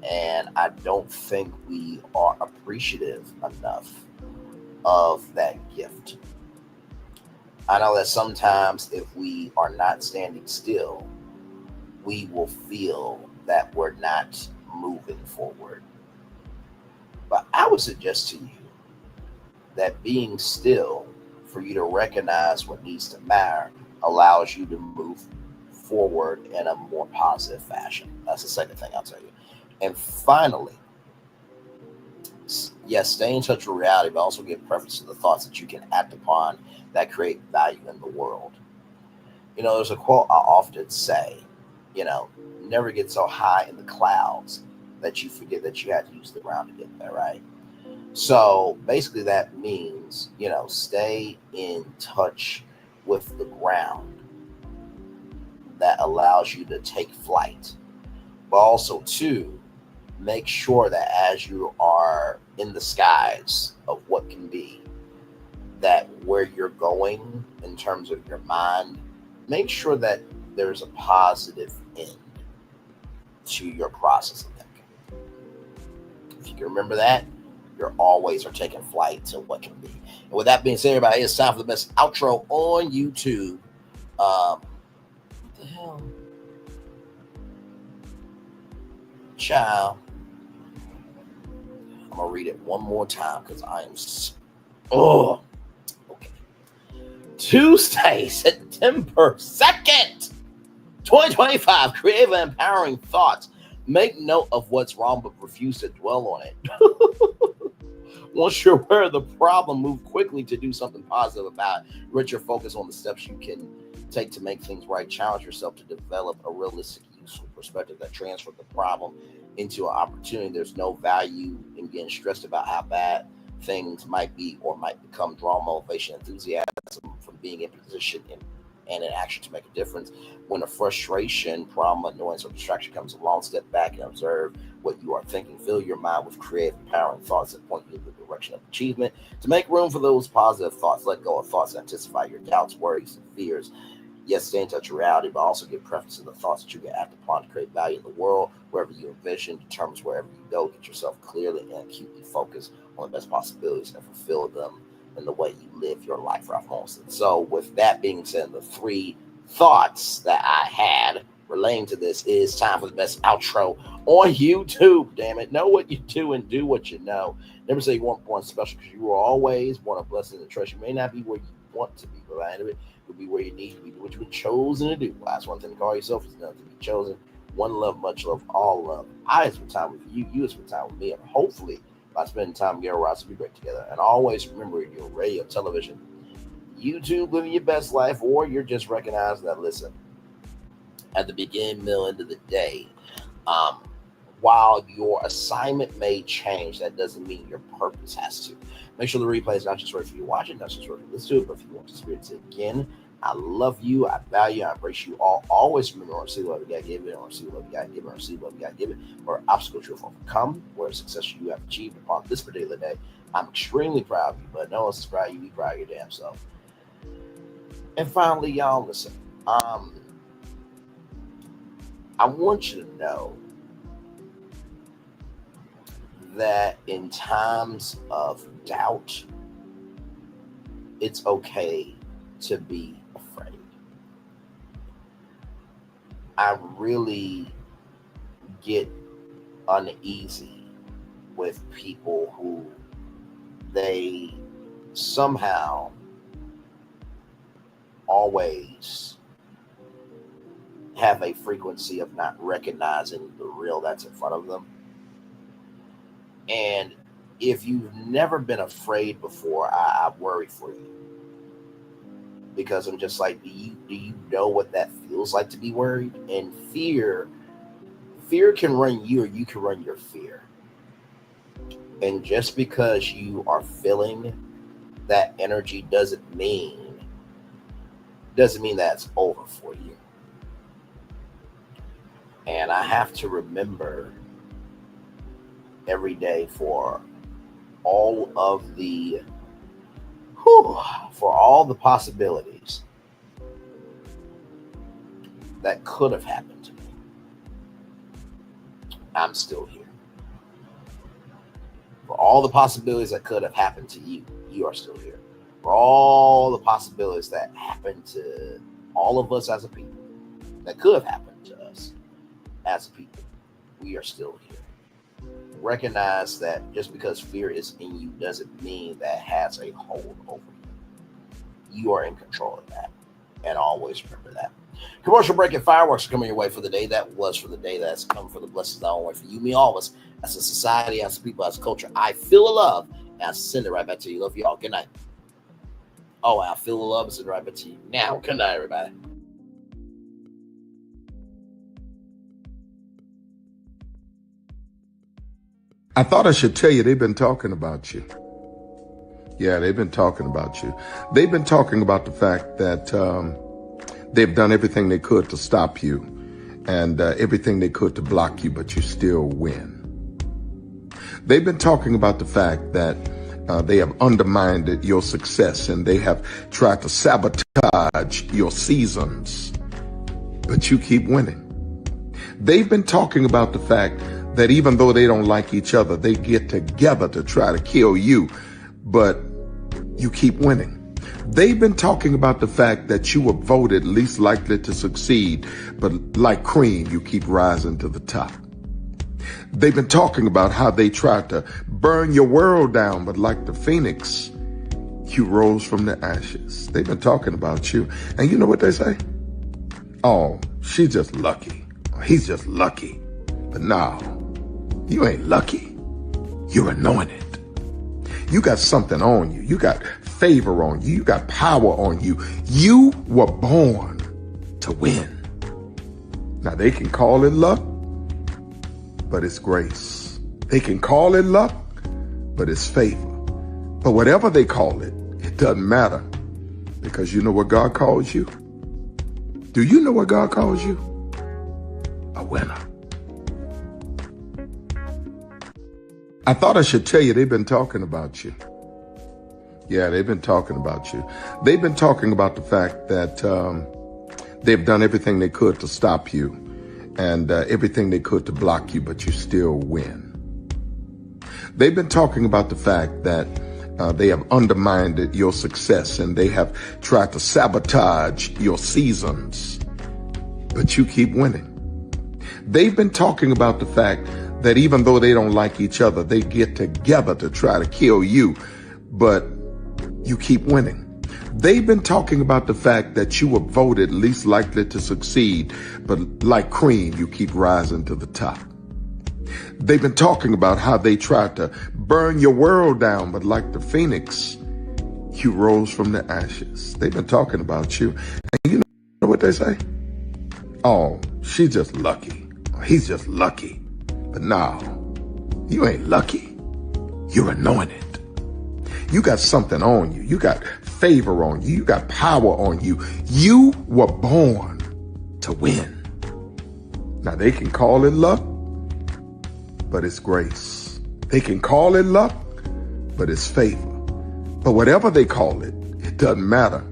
and I don't think we are appreciative enough of that gift. I know that sometimes if we are not standing still, we will feel that we're not moving forward. But I would suggest to you that being still, for you to recognize what needs to matter, allows you to move forward in a more positive fashion. That's the second thing I'll tell you. And finally, yes, stay in touch with reality, but also give preference to the thoughts that you can act upon that create value in the world. There's a quote I often say, never get so high in the clouds that you forget that you had to use the ground to get there, right? So basically that means, stay in touch with the ground that allows you to take flight. But also, too, make sure that as you are in the skies of what can be, that where you're going in terms of your mind, make sure that there's a positive end to your process of thinking. If you can remember that, you're always are taking flight to what can be. And with that being said, everybody, it's time for the best outro on YouTube. What the hell? Child. I'm going to read it one more time because I am... Okay. Tuesday, September 2nd, 2025. Creative and empowering thoughts. Make note of what's wrong, but refuse to dwell on it. Once you're aware of the problem, move quickly to do something positive about it. Put your focus on the steps you can take to make things right. Challenge yourself to develop a realistic, useful perspective that transfers the problem into an opportunity. There's no value in getting stressed about how bad things might be or might become. Draw motivation, enthusiasm from being in position and in action to make a difference. When a frustration, problem, annoyance, or distraction comes along, step back and observe what you are thinking. Fill your mind with creative, empowering thoughts that point you in the direction of achievement. To make room for those positive thoughts, let go of thoughts that intensify your doubts, worries, and fears. Yes, stay in touch with reality, but also give preference to the thoughts that you can act upon to create value in the world. Wherever you envision determines wherever you go. Get yourself clearly and acutely focused on the best possibilities and fulfill them in the way you live your life, Ralph Molson. So with that being said, the three thoughts that I had relating to this is time for the best outro on YouTube. Damn it. Know what you do and do what you know. Never say you weren't born special, because you were always born a blessing and trust. You may not be where you want to be, but at the end of it, you'll be where you need to be, what you've been chosen to do. Last one thing to call yourself is nothing to be chosen. One love, much love, all love. I spend time with you, you spend time with me, and hopefully by spending time together, we'll also be great together. And always remember, your radio, television, YouTube, living your best life, or you're just recognizing that, listen, at the beginning, middle, end of the day, while your assignment may change, that doesn't mean your purpose has to. Make sure the replay is not just right for you watching, not just right for you listen to it, but if you want to experience it again. I love you, I value, I embrace you all. Always remember, or see what you got to give it, or see what you got to give it, or see what you got to give it, or obstacles you have overcome, where success you have achieved upon this particular day. I'm extremely proud of you, but no one's proud of you, be proud of your damn self. And finally, y'all, listen, I want you to know that in times of doubt, it's okay to be afraid. I really get uneasy with people who they somehow always have a frequency of not recognizing the real that's in front of them. And if you've never been afraid before, I worry for you. Because I'm just like, do you know what that feels like to be worried? And fear can run you, or you can run your fear. And just because you are feeling that energy doesn't mean that's over for you. And I have to remember every day for all the possibilities that could have happened to me. I'm still here. For all the possibilities that could have happened to you, you are still here. for all the possibilities that happened to all of us as a people, that could have happened to us as a people, we are still here. Recognize that just because fear is in you doesn't mean that it has a hold over you. You are in control of that. And always remember that. Commercial break and fireworks are coming your way for the day. That was for the day that's come for the blessings not only for you, me, all of us, as a society, as a people, as a culture. I feel the love, and I send it right back to you. Love you all. Good night. Oh, I feel the love, and send it right back to you. Now, good night, everybody. I thought I should tell you they've been talking about you. Yeah, they've been talking about you. They've been talking about the fact that they've done everything they could to stop you and everything they could to block you, but you still win. They've been talking about the fact that they have undermined your success and they have tried to sabotage your seasons, but you keep winning. They've been talking about the fact that even though they don't like each other, they get together to try to kill you, but you keep winning. They've been talking about the fact that you were voted least likely to succeed, but like cream, you keep rising to the top. They've been talking about how they tried to burn your world down, but like the phoenix, you rose from the ashes. They've been talking about you. And you know what they say? Oh, she's just lucky. He's just lucky. But no, you ain't lucky. You're anointed. You got something on you. You got favor on you. You got power on you. You were born to win. Now they can call it luck, but it's grace. They can call it luck, but it's favor. But whatever they call it, it doesn't matter, because you know what God calls you? Do you know what God calls you? A winner. I thought I should tell you they've been talking about you. Yeah, they've been talking about you. They've been talking about the fact that they've done everything they could to stop you and everything they could to block you, but you still win. They've been talking about the fact that they have undermined your success and they have tried to sabotage your seasons, but you keep winning. They've been talking about the fact that even though they don't like each other, they get together to try to kill you, but you keep winning. They've been talking about the fact that you were voted least likely to succeed, but like cream, you keep rising to the top. They've been talking about how they tried to burn your world down, but like the phoenix, you rose from the ashes. They've been talking about you. And you know what they say? Oh, she's just lucky. He's just lucky. But no, you ain't lucky. You're anointed. You got something on you. You got favor on you. You got power on you. You were born to win. Now they can call it luck, but it's grace. They can call it luck, but it's favor. But whatever they call it, it doesn't matter,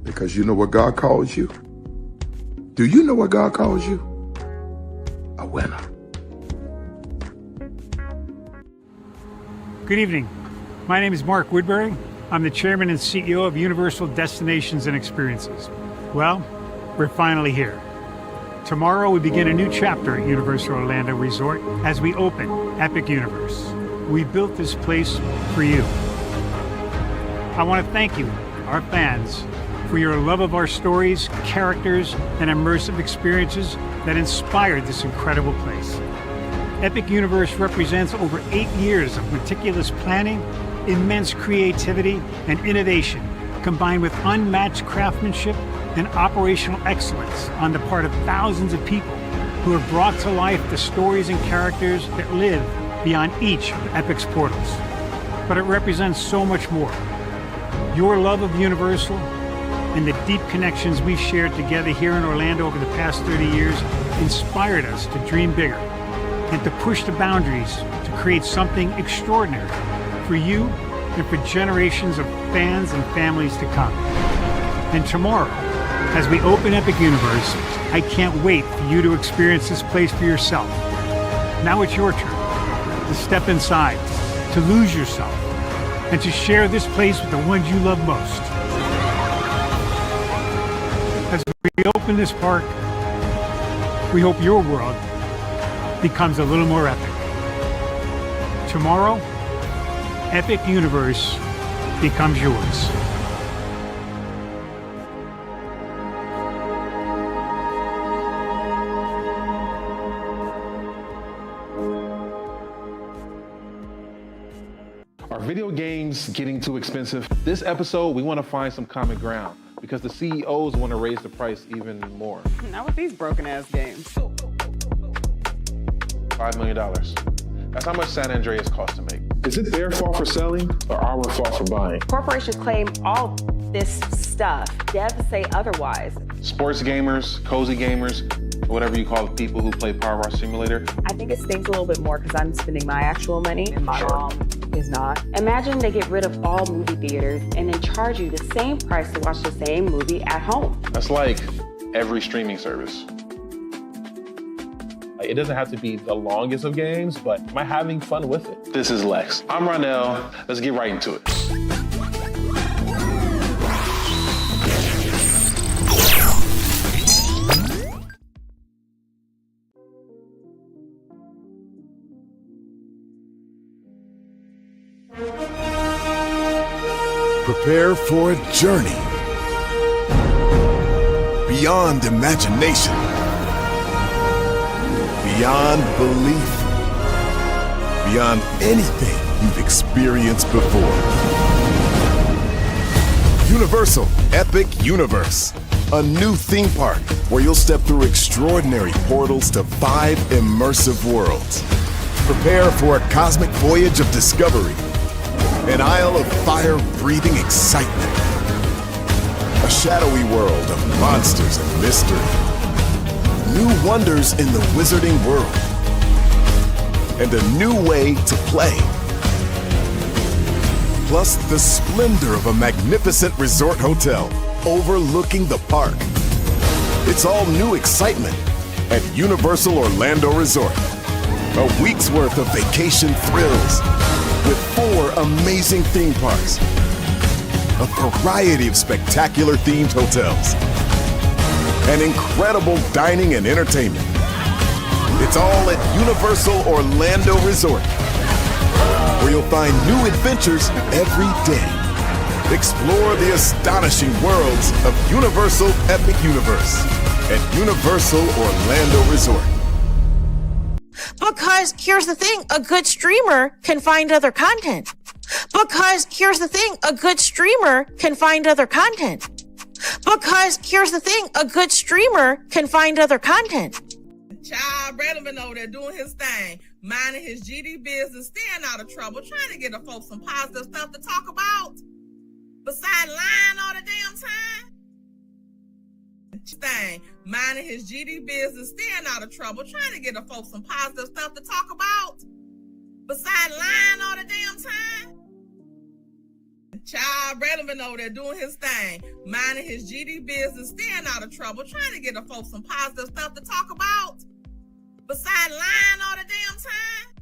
because you know what God calls you? Do you know what God calls you? A winner. Good evening. My name is Mark Woodbury. I'm the chairman and CEO of Universal Destinations and Experiences. Well, we're finally here. Tomorrow we begin a new chapter at Universal Orlando Resort as we open Epic Universe. We built this place for you. I want to thank you, our fans, for your love of our stories, characters, and immersive experiences that inspired this incredible place. Epic Universe represents over 8 years of meticulous planning, immense creativity, and innovation, combined with unmatched craftsmanship and operational excellence on the part of thousands of people who have brought to life the stories and characters that live beyond each of Epic's portals. But it represents so much more. Your love of Universal and the deep connections we've shared together here in Orlando over the past 30 years inspired us to dream bigger and to push the boundaries to create something extraordinary for you and for generations of fans and families to come. And tomorrow, as we open Epic Universe, I can't wait for you to experience this place for yourself. Now it's your turn to step inside, to lose yourself, and to share this place with the ones you love most. As we open this park, we hope your world becomes a little more epic. Tomorrow, Epic Universe becomes yours. Are video games getting too expensive? This episode, we want to find some common ground because the CEOs want to raise the price even more. Not with these broken ass games. $5 million. That's how much San Andreas costs to make. Is it their fault for selling or our fault for buying? Corporations claim all this stuff. Devs say otherwise. Sports gamers, cozy gamers, whatever you call the people who play Power Wash Simulator. I think it stings a little bit more because I'm spending my actual money and my mom is not. Imagine they get rid of all movie theaters and then charge you the same price to watch the same movie at home. That's like every streaming service. It doesn't have to be the longest of games, but am I having fun with it? This is Lex. I'm Ronell. Let's get right into it. Prepare for a journey beyond imagination, beyond belief, beyond anything you've experienced before. Universal Epic Universe, a new theme park where you'll step through extraordinary portals to 5 immersive worlds. Prepare for a cosmic voyage of discovery, an isle of fire-breathing excitement, a shadowy world of monsters and mystery, new wonders in the wizarding world, and a new way to play. Plus the splendor of a magnificent resort hotel overlooking the park. It's all new excitement at Universal Orlando Resort. A week's worth of vacation thrills with 4 amazing theme parks, a variety of spectacular themed hotels, and incredible dining and entertainment. It's all at Universal Orlando Resort, where you'll find new adventures every day. Explore the astonishing worlds of Universal Epic Universe at Universal Orlando Resort. Because here's the thing, a good streamer can find other content. Because here's the thing, a good streamer can find other content. Because here's the thing, a good streamer can find other content. Child Relevant over there doing his thing, minding his GD business, staying out of trouble, trying to get the folks some positive stuff to talk about. Besides lying all the damn time. Thing, minding his GD business, staying out of trouble, trying to get the folks some positive stuff to talk about. Besides lying all the damn time. Child Relevant over there doing his thing, minding his GD business, staying out of trouble, trying to get the folks some positive stuff to talk about. Besides lying all the damn time.